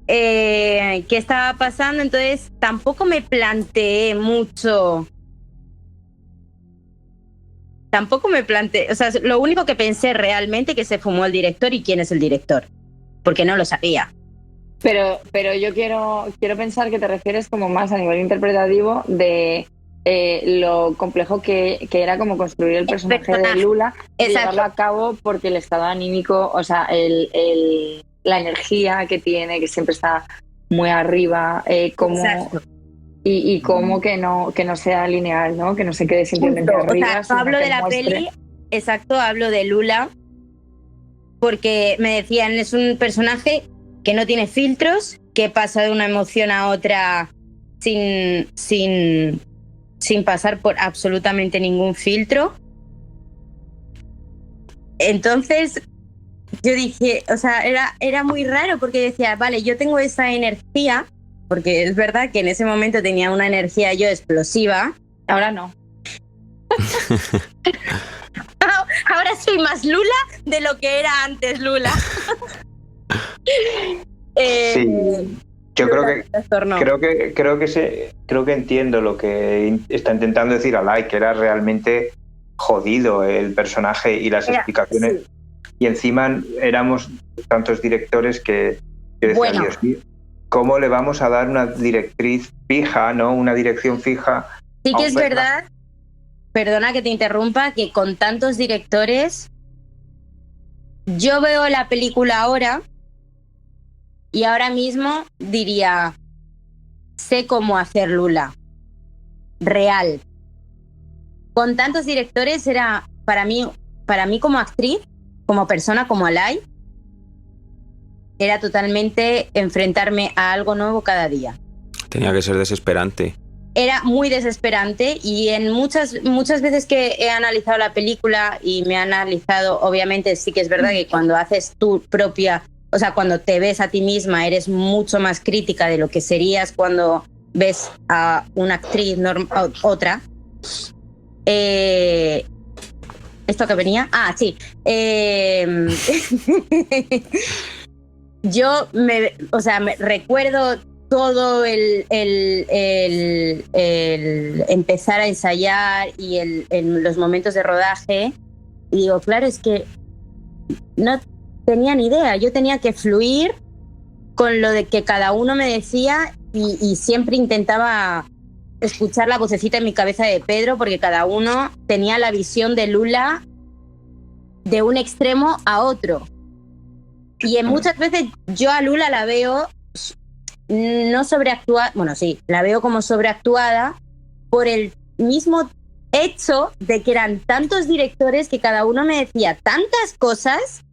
¿Qué estaba pasando? Entonces tampoco me planteé mucho. O sea, lo único que pensé realmente que se fumó el director y quién es el director, porque no lo sabía. Pero yo quiero pensar que te refieres como más a nivel interpretativo de lo complejo que era como construir el personaje de Lula y llevarlo a cabo, porque el estado anímico, o sea, la energía que tiene, que siempre está muy arriba, y como que no sea lineal, ¿no? Que no se quede simplemente arriba. O sea, hablo de la peli, exacto, hablo de Lula, porque me decían, es un personaje que no tiene filtros, que pasa de una emoción a otra sin pasar por absolutamente ningún filtro. Entonces yo dije, o sea, era muy raro, porque decía, vale, yo tengo esa energía, porque es verdad que en ese momento tenía una energía yo explosiva. Ahora no. Ahora soy más Lula de lo que era antes Lula. Sí. Yo creo que entiendo lo que está intentando decir Alay, que era realmente jodido el personaje y las explicaciones. Sí. Y encima éramos tantos directores que yo decía, Dios mío, ¿cómo le vamos a dar una directriz fija, ¿no? Una dirección fija? Sí que es verdad, perdona que te interrumpa, que con tantos directores, yo veo la película ahora y ahora mismo diría, sé cómo hacer Lula, real. Con tantos directores era, para mí como actriz, como persona, como Alay, era totalmente enfrentarme a algo nuevo cada día. Tenía que ser desesperante. Era muy desesperante y en muchas veces que he analizado la película y me he analizado, obviamente sí que es verdad que cuando haces tu propia, o sea, cuando te ves a ti misma eres mucho más crítica de lo que serías cuando ves a una actriz otra. ¿Esto que venía? Ah, sí. Yo me recuerdo todo el empezar a ensayar y en los momentos de rodaje, y digo, claro, es que no tenía ni idea, yo tenía que fluir con lo de que cada uno me decía y siempre intentaba escuchar la vocecita en mi cabeza de Pedro, porque cada uno tenía la visión de Lula de un extremo a otro. Y en muchas veces yo a Lula la veo no sobreactuada, bueno, sí, la veo como sobreactuada por el mismo hecho de que eran tantos directores que cada uno me decía tantas cosas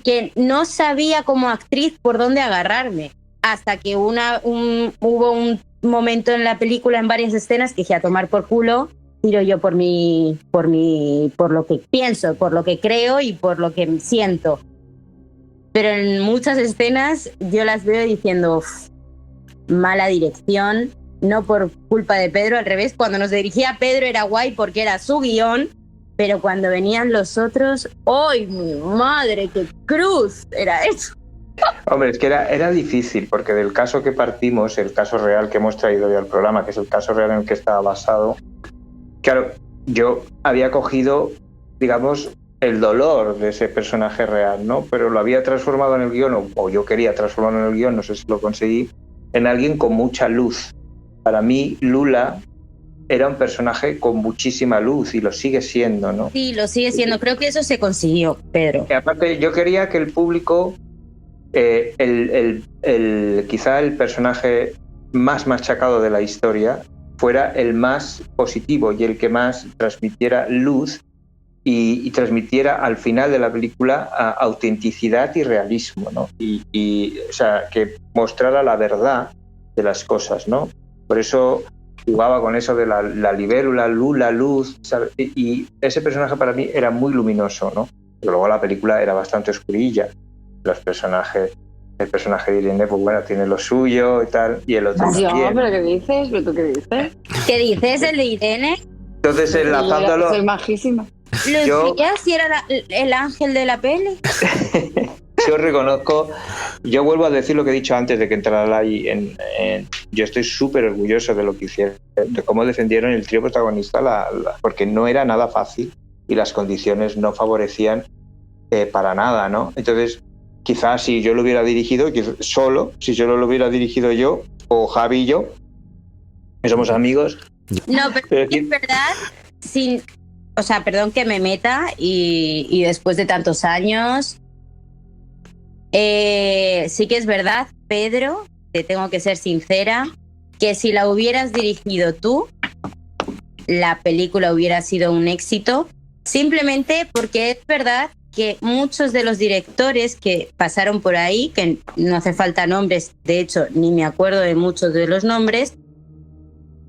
que no sabía como actriz por dónde agarrarme. Hasta que hubo un momento en la película, en varias escenas, que dije, a tomar por culo, tiro yo por lo que pienso, por lo que creo y por lo que siento. Pero en muchas escenas yo las veo diciendo, mala dirección, no por culpa de Pedro, al revés, cuando nos dirigía Pedro era guay porque era su guión, pero cuando venían los otros, ¡ay, mi madre, qué cruz era eso! Hombre, es que era difícil, porque del caso que partimos, el caso real que hemos traído hoy al programa, que es el caso real en el que estaba basado, claro, yo había cogido, digamos, el dolor de ese personaje real, ¿no? Pero lo había transformado en el guión, o yo quería transformarlo en el guión, no sé si lo conseguí, en alguien con mucha luz. Para mí, Lula era un personaje con muchísima luz y lo sigue siendo, ¿no? Sí, lo sigue siendo. Creo que eso se consiguió, Pedro. Y aparte, yo quería que el público, quizá el personaje más machacado de la historia, fuera el más positivo y el que más transmitiera luz y transmitiera al final de la película autenticidad y realismo, ¿no? Y o sea, que mostrara la verdad de las cosas, ¿no? Por eso jugaba con eso de la libélula, Lula, luz, ¿sabes? Y ese personaje para mí era muy luminoso, ¿no? Pero luego la película era bastante oscurilla. El personaje de Irene, pues bueno, tiene lo suyo y tal, y el otro también. ¿Pero qué dices? ¿Pero tú qué dices? ¿Qué dices, el de Irene? Entonces, enlazándolo... Soy majísima. ¿Lucía si era el ángel de la peli? Yo reconozco, yo vuelvo a decir lo que he dicho antes de que entrara ahí. Yo estoy súper orgulloso de lo que hicieron, de cómo defendieron el trío protagonista, porque no era nada fácil y las condiciones no favorecían para nada, ¿no? Entonces, quizás si yo lo hubiera dirigido si yo lo hubiera dirigido yo, o Javi y yo, que somos amigos. No, pero es verdad, o sea, perdón que me meta y después de tantos años, sí que es verdad, Pedro, te tengo que ser sincera, que si la hubieras dirigido tú, la película hubiera sido un éxito, simplemente porque es verdad que muchos de los directores que pasaron por ahí, que no hace falta nombres, de hecho ni me acuerdo de muchos de los nombres,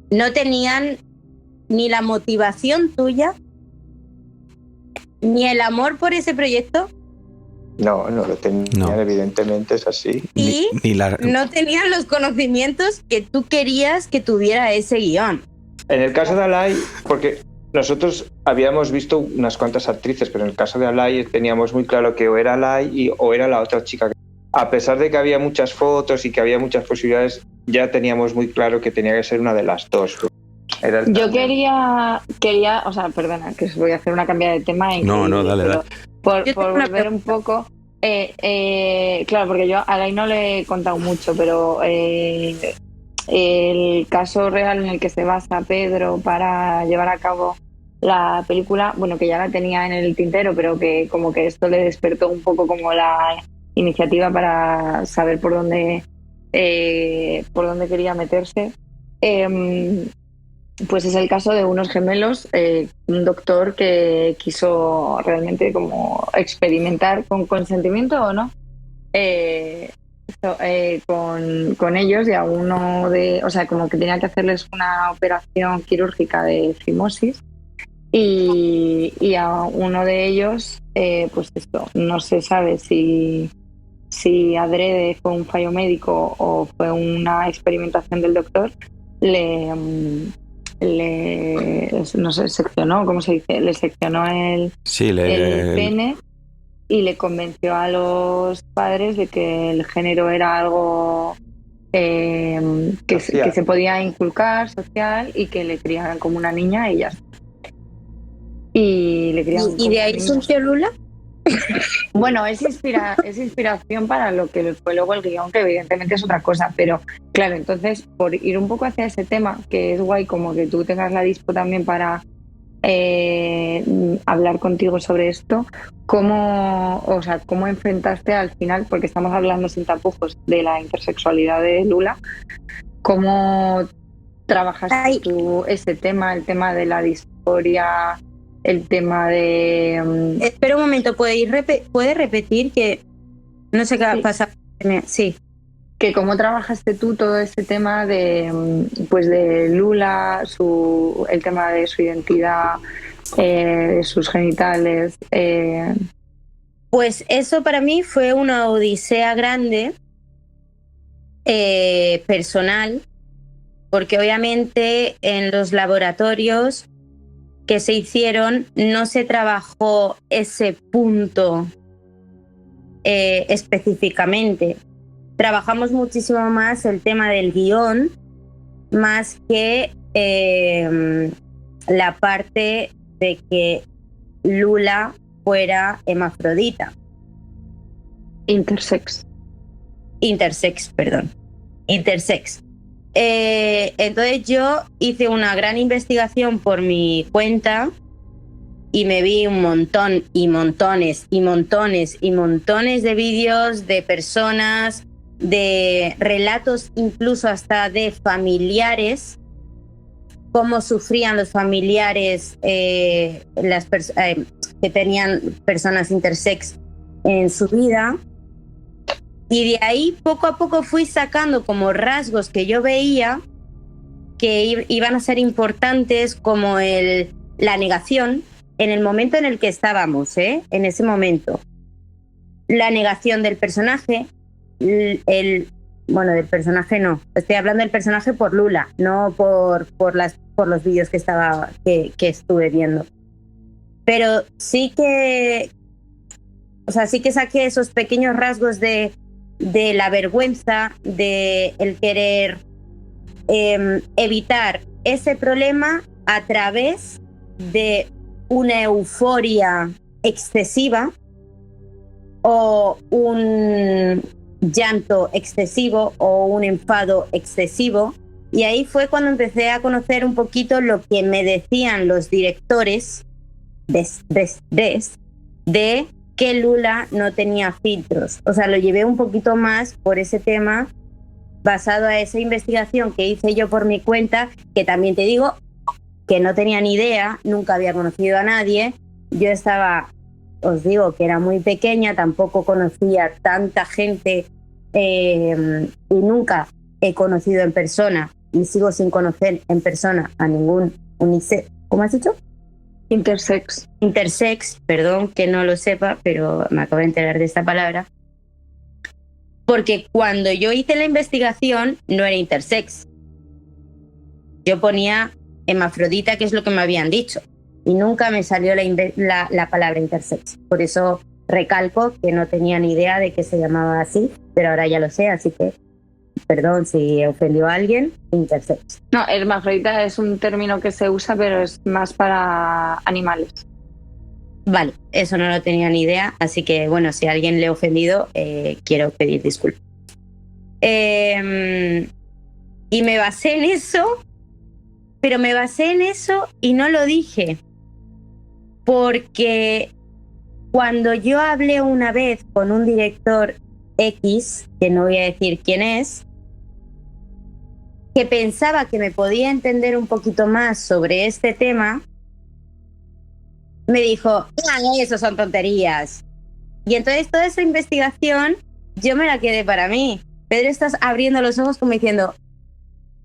no tenían ni la motivación tuya, ni el amor por ese proyecto. No lo tenían, no. Evidentemente es así. Y no tenían los conocimientos que tú querías que tuviera ese guión. En el caso de Alay, porque nosotros habíamos visto unas cuantas actrices, pero en el caso de Alay teníamos muy claro que o era Alay o era la otra chica a pesar de que había muchas fotos y que había muchas posibilidades, ya teníamos muy claro que tenía que ser una de las dos. Yo quería, o sea, perdona, que os voy a hacer una cambiada de tema. No, dale. Por volver un poco, claro, porque yo a Lai no le he contado mucho, pero el caso real en el que se basa Pedro para llevar a cabo la película, bueno, que ya la tenía en el tintero, pero que como que esto le despertó un poco como la iniciativa para saber por dónde quería meterse. Pues es el caso de unos gemelos, un doctor que quiso realmente como experimentar con consentimiento o no con ellos, y a uno o sea, como que tenía que hacerles una operación quirúrgica de fimosis, y a uno de ellos, pues esto, no se sabe si adrede fue un fallo médico o fue una experimentación del doctor, no sé, seccionó, ¿cómo se dice? Le seccionó el pene y le convenció a los padres de que el género era algo que se podía inculcar, social, y que le criaran como una niña y ya está. Y le criaron ¿Y de ahí surgió Lula? Bueno, es inspiración para lo que fue luego el guión, que evidentemente es otra cosa, pero claro, entonces por ir un poco hacia ese tema, que es guay como que tú tengas la dispo también para hablar contigo sobre esto, ¿cómo enfrentaste al final, porque estamos hablando sin tapujos de la intersexualidad de Lula, cómo trabajaste tú ese tema, el tema de la disforia, el tema de... Espera un momento, ¿puede repetir que no sé qué ha pasado? Sí. Que cómo trabajaste tú todo ese tema de, pues de Lula, el tema de su identidad, sus genitales. Pues eso para mí fue una odisea grande, personal, porque obviamente en los laboratorios que se hicieron no se trabajó ese punto específicamente. Trabajamos muchísimo más el tema del guión, más que la parte de que Lula fuera hermafrodita. Intersex. Entonces yo hice una gran investigación por mi cuenta y me vi un montón y montones de vídeos de personas, de relatos, incluso hasta de familiares, cómo sufrían los familiares que tenían personas intersex en su vida. Y de ahí poco a poco fui sacando como rasgos que yo veía que iban a ser importantes, como la negación en el momento en el que estábamos, en ese momento. La negación del personaje, del personaje no, estoy hablando del personaje por Lula, no por los vídeos que estuve viendo. Pero sí que saqué esos pequeños rasgos de la vergüenza, de el querer evitar ese problema a través de una euforia excesiva o un llanto excesivo o un enfado excesivo. Y ahí fue cuando empecé a conocer un poquito lo que me decían los directores de que Lula no tenía filtros. O sea, lo llevé un poquito más por ese tema, basado a esa investigación que hice yo por mi cuenta, que también te digo que no tenía ni idea, nunca había conocido a nadie. Yo os digo que era muy pequeña, tampoco conocía tanta gente y nunca he conocido en persona, y sigo sin conocer en persona a ningún unisex. ¿Cómo has dicho? Intersex, perdón que no lo sepa, pero me acabo de enterar de esta palabra. Porque cuando yo hice la investigación no era intersex. Yo ponía hermafrodita, que es lo que me habían dicho, y nunca me salió la palabra intersex. Por eso recalco que no tenía ni idea de que se llamaba así, pero ahora ya lo sé, así que perdón si ofendió a alguien, intersex. No, hermafrodita es un término que se usa, pero es más para animales. Vale, eso no lo tenía ni idea, así que bueno, si a alguien le he ofendido, quiero pedir disculpas. Y me basé en eso, pero me basé en eso y no lo dije, porque cuando yo hablé una vez con un director X, que no voy a decir quién es, que pensaba que me podía entender un poquito más sobre este tema, me dijo, eso son tonterías. Y entonces toda esa investigación yo me la quedé para mí. Pedro, estás abriendo los ojos como diciendo,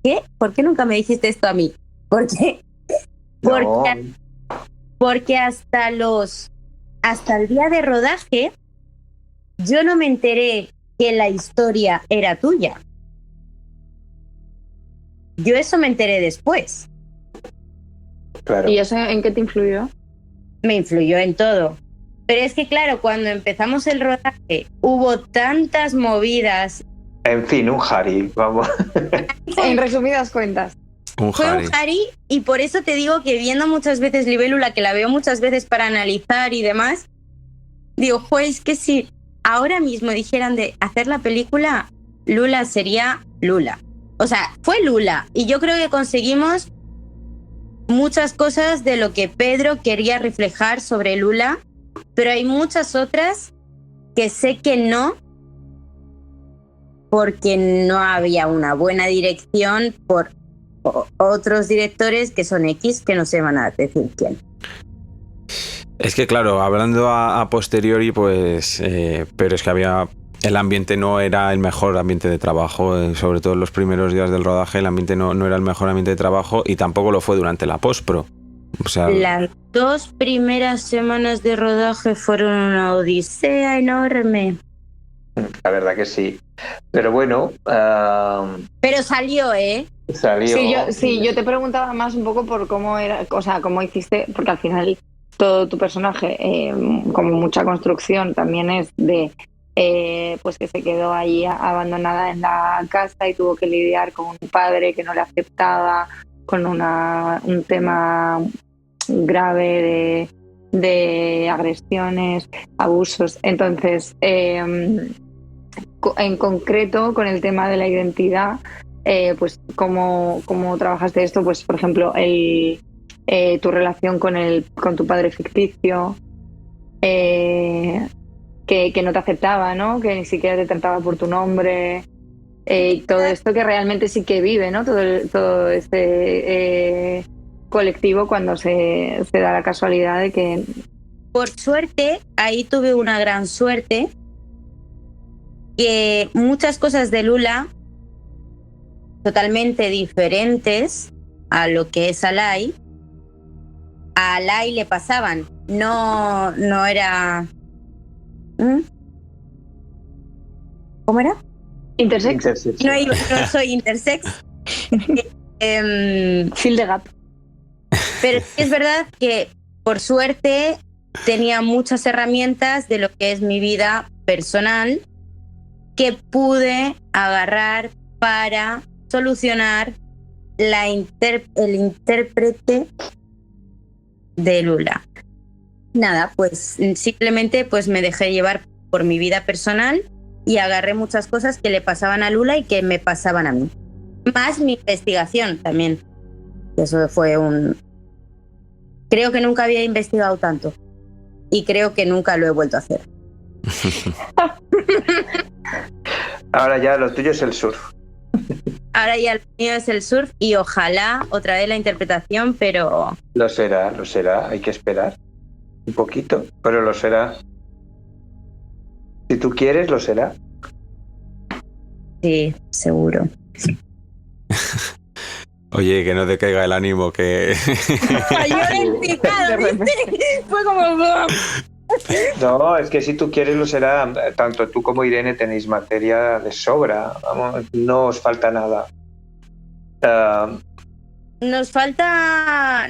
¿qué? ¿Por qué nunca me dijiste esto a mí? ¿Por qué? No. Porque hasta el día de rodaje yo no me enteré que la historia era tuya. Yo eso me enteré después. Claro. ¿Y eso en qué te influyó? Me influyó en todo. Pero es que claro, cuando empezamos el rodaje hubo tantas movidas. En fin, un Harry, vamos. En resumidas cuentas. Fue un Harry, y por eso te digo que viendo muchas veces Libélula, que la veo muchas veces para analizar y demás, digo, pues que si ahora mismo dijeran de hacer la película, Lula sería Lula. O sea, fue Lula, y yo creo que conseguimos muchas cosas de lo que Pedro quería reflejar sobre Lula, pero hay muchas otras que sé que no, porque no había una buena dirección por otros directores que son X, que no se van a decir quién. Es que claro, hablando a posteriori, pues, pero es que el ambiente no era el mejor ambiente de trabajo, sobre todo en los primeros días del rodaje el ambiente no era el mejor ambiente de trabajo, y tampoco lo fue durante la postpro. O sea, las 2 primeras semanas de rodaje fueron una odisea enorme. La verdad que sí. Pero bueno... Pero salió, ¿eh? Salió. Sí, yo te preguntaba más un poco por cómo era, o sea, cómo hiciste, porque al final todo tu personaje, como mucha construcción, también es de pues que se quedó ahí abandonada en la casa y tuvo que lidiar con un padre que no le aceptaba, con un tema grave de agresiones, abusos. Entonces, en concreto, con el tema de la identidad, pues ¿cómo trabajaste esto? Pues, por ejemplo, tu relación con tu padre ficticio, que no te aceptaba, ¿no? Que ni siquiera te trataba por tu nombre, todo esto que realmente sí que vive, ¿no? Todo este colectivo cuando se da la casualidad de que... Por suerte, ahí tuve una gran suerte, que muchas cosas de Lula, totalmente diferentes a lo que es Alay, a Alay le pasaban. No era... ¿Cómo era? Intersex. No soy intersex. Fill the gap. Pero es verdad que, por suerte, tenía muchas herramientas de lo que es mi vida personal que pude agarrar para solucionar el intérprete de Lula. Nada, pues simplemente pues me dejé llevar por mi vida personal y agarré muchas cosas que le pasaban a Lula y que me pasaban a mí. Más mi investigación también. Eso fue Creo que nunca había investigado tanto. Y creo que nunca lo he vuelto a hacer. Ahora ya lo tuyo es el surf. Ahora ya lo mío es el surf y ojalá otra vez la interpretación, pero... Lo será, hay que esperar un poquito, pero lo será. Si tú quieres, lo será. Sí, seguro. Oye, que no te caiga el ánimo, que... Yo en picado, ¿viste? Fue como... No, es que si tú quieres lo será. Tanto tú como Irene tenéis materia de sobra. Vamos, no os falta nada. Nos falta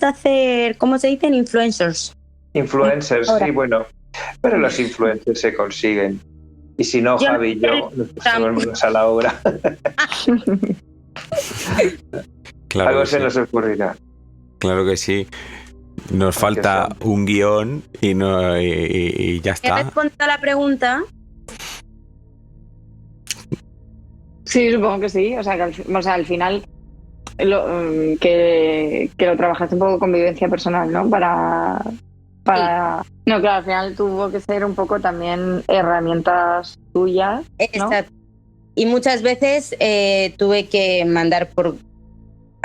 hacer, ¿cómo se dicen? Influencers. Influencers, Ahora. sí, bueno. Pero los influencers se consiguen. Y si no, Yo no Javi y yo nos pusimos manos a la obra. Claro Algo que se sí. nos ocurrirá. Claro que sí. Nos falta un guión y ya ¿He está. respondido a la pregunta? Sí, supongo que sí. O sea, al final que lo trabajaste un poco con vivencia personal, ¿no? No, claro, al final tuvo que ser un poco también herramientas tuyas, ¿no? Exacto. Y muchas veces tuve que mandar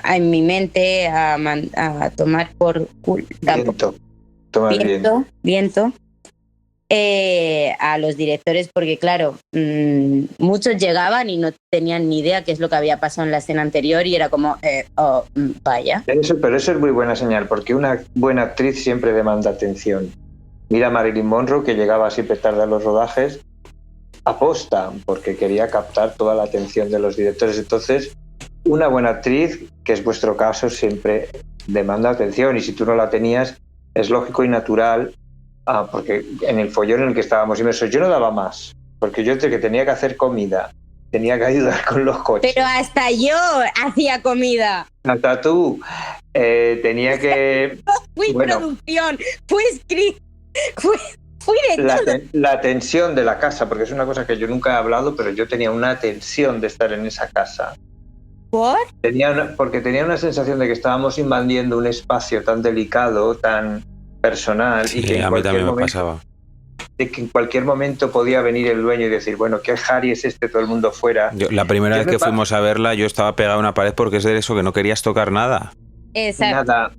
en mi mente a tomar por Viento. Tomar viento a los directores, porque claro, muchos llegaban y no tenían ni idea qué es lo que había pasado en la escena anterior y era como, vaya. Pero eso es muy buena señal, porque una buena actriz siempre demanda atención. Mira a Marilyn Monroe, que llegaba siempre tarde a los rodajes, aposta, porque quería captar toda la atención de los directores. Entonces, una buena actriz, que es vuestro caso, siempre demanda atención, y si tú no la tenías, es lógico y natural, porque en el follón en el que estábamos inmersos, yo no daba más, porque yo entre que tenía que hacer comida, tenía que ayudar con los coches. Pero hasta yo hacía comida. Hasta tú, tenía que... Fui producción, fui script, fui de todo. La tensión de la casa, porque es una cosa que yo nunca he hablado, pero yo tenía una tensión de estar en esa casa. ¿Por? Porque tenía una sensación de que estábamos invadiendo un espacio tan delicado, tan personal, Sí, y que a mí también me pasaba. De que en cualquier momento podía venir el dueño y decir, bueno, ¿qué Harry es este? Todo el mundo fuera. La primera vez que fuimos a verla, yo estaba pegado a una pared porque es de eso, que no querías tocar nada. Exacto. Nada.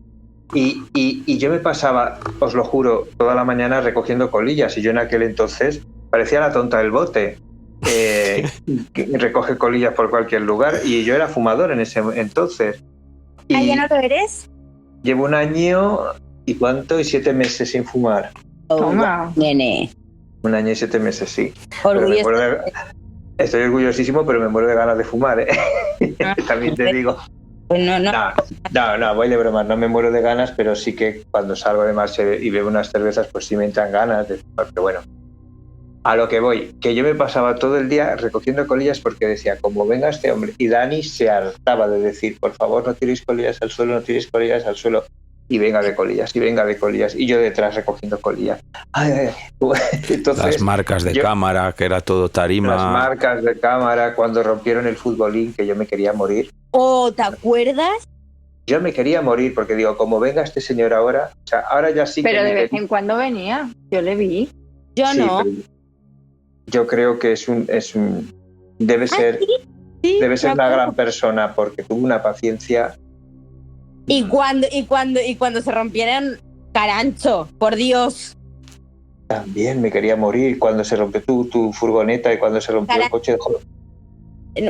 Y yo me pasaba, os lo juro, toda la mañana recogiendo colillas, y yo en aquel entonces parecía la tonta del bote. Que recoge colillas por cualquier lugar, y yo era fumador en ese entonces. ¿Ah, ya no lo eres? Llevo 1 año y 7 meses sin fumar. Toma. Nene. 1 año y 7 meses, sí. Orgulloso. Estoy orgullosísimo, pero me muero de ganas de fumar, ¿eh? También te digo. Pues no. No, voy de broma, no me muero de ganas, pero sí que cuando salgo de marcha y bebo unas cervezas, pues sí me entran ganas de fumar. Pero bueno, a lo que voy, que yo me pasaba todo el día recogiendo colillas porque decía, como venga este hombre, y Dani se hartaba de decir, por favor, no tiréis colillas al suelo, no tiréis colillas al suelo, y venga de colillas, y yo detrás recogiendo colillas. Entonces, las marcas de cámara, que era todo tarima. Las marcas de cámara, cuando rompieron el futbolín, que yo me quería morir. Oh, ¿te acuerdas? Yo me quería morir porque digo, como venga este señor ahora, o sea, ahora ya sí que... Pero de vez en cuando venía, yo le vi. Yo sí, no. Yo creo que debe ser, Sí, debe ser una gran persona, porque tuvo una paciencia. Y cuando se rompieran, carancho, por Dios. También me quería morir cuando se rompió tu furgoneta y cuando se rompió el coche de...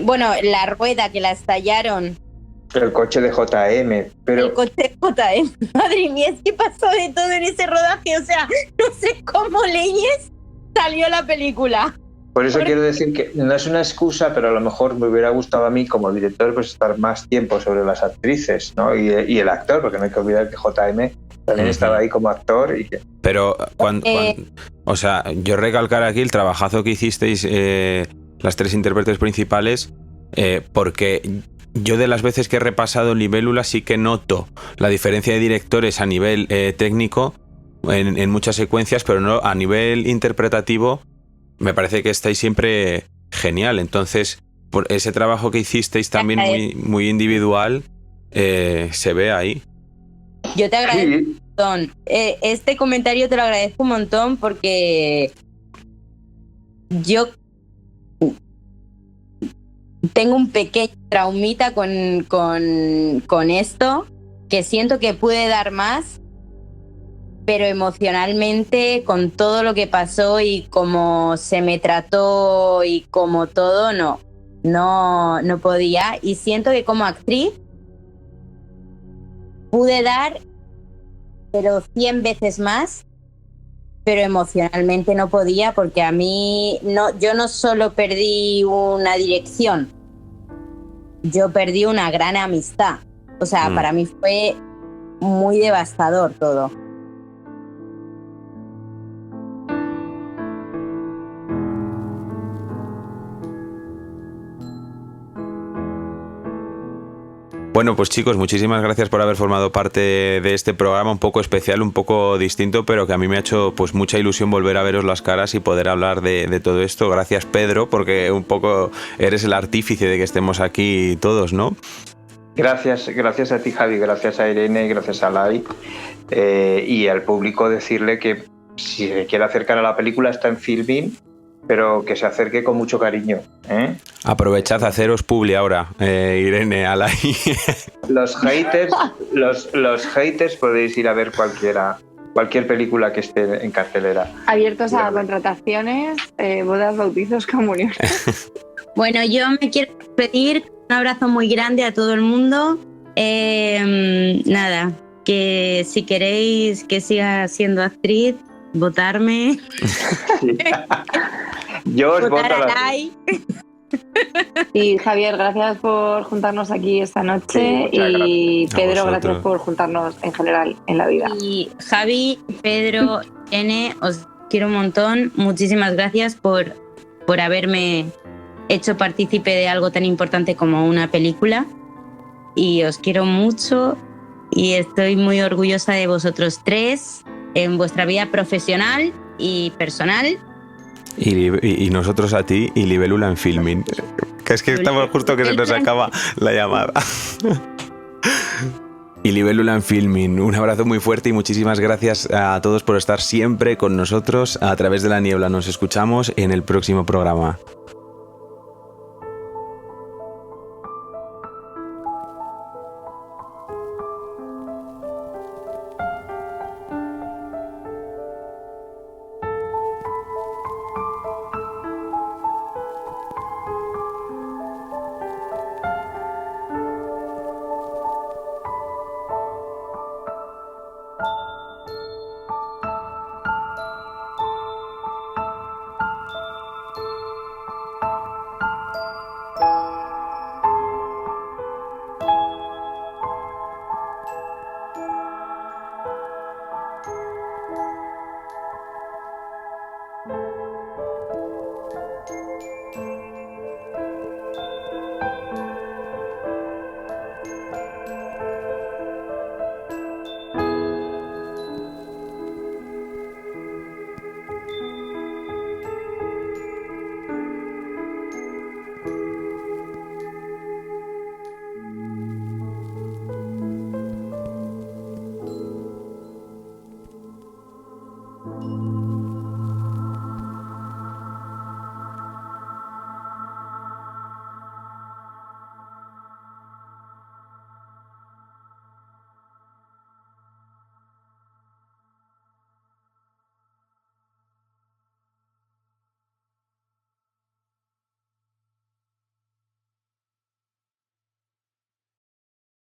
Bueno, la rueda que la estallaron. El coche de JM, pero... El coche de JM. Madre mía, es que pasó de todo en ese rodaje. O sea, no sé cómo leñes salió la película. Por eso quiero decir que no es una excusa, pero a lo mejor me hubiera gustado a mí como director pues estar más tiempo sobre las actrices, ¿no? Y el actor, porque no hay que olvidar que JM también estaba ahí como actor. Pero o sea, yo recalcar aquí el trabajazo que hicisteis las 3 intérpretes principales, porque yo de las veces que he repasado Libélula sí que noto la diferencia de directores a nivel técnico en muchas secuencias, pero no a nivel interpretativo. Me parece que estáis siempre genial. Entonces, por ese trabajo que hicisteis también muy individual, se ve ahí. Yo te agradezco un montón. Este comentario te lo agradezco un montón porque yo tengo un pequeño traumita con esto, que siento que pude dar más, pero emocionalmente, con todo lo que pasó y cómo se me trató y como todo, no podía. Y siento que como actriz pude dar, pero 100 veces más, pero emocionalmente no podía, porque a mí, yo no solo perdí una dirección, yo perdí una gran amistad. O sea, para mí fue muy devastador todo. Bueno, pues chicos, muchísimas gracias por haber formado parte de este programa un poco especial, un poco distinto, pero que a mí me ha hecho pues mucha ilusión volver a veros las caras y poder hablar de todo esto. Gracias, Pedro, porque un poco eres el artífice de que estemos aquí todos, ¿no? Gracias a ti, Javi, gracias a Irene, gracias a Lai, y al público decirle que si se quiere acercar a la película está en Filmin, pero que se acerque con mucho cariño. Aprovechad a haceros publi ahora, Irene, Alay. Los haters podéis ir a ver cualquier película que esté en cartelera. Abiertos a contrataciones, bodas, bautizos, comuniones. Bueno, yo me quiero pedir un abrazo muy grande a todo el mundo. Nada, que si queréis que siga siendo actriz, votarme. Sí. Yo os voto a Lai. Y Javier, gracias por juntarnos aquí esta noche. Sí, y Pedro, vosotros. gracias por juntarnos en general en la vida. Y Javi, Pedro, N, os quiero un montón. Muchísimas gracias por haberme hecho partícipe de algo tan importante como una película. Y os quiero mucho y estoy muy orgullosa de vosotros tres en vuestra vida profesional y personal. Y nosotros a ti y Libélula en Filmin. Que es que estamos justo que se nos acaba la llamada. Y Libélula en Filmin. Un abrazo muy fuerte y muchísimas gracias a todos por estar siempre con nosotros. A través de la niebla nos escuchamos en el próximo programa.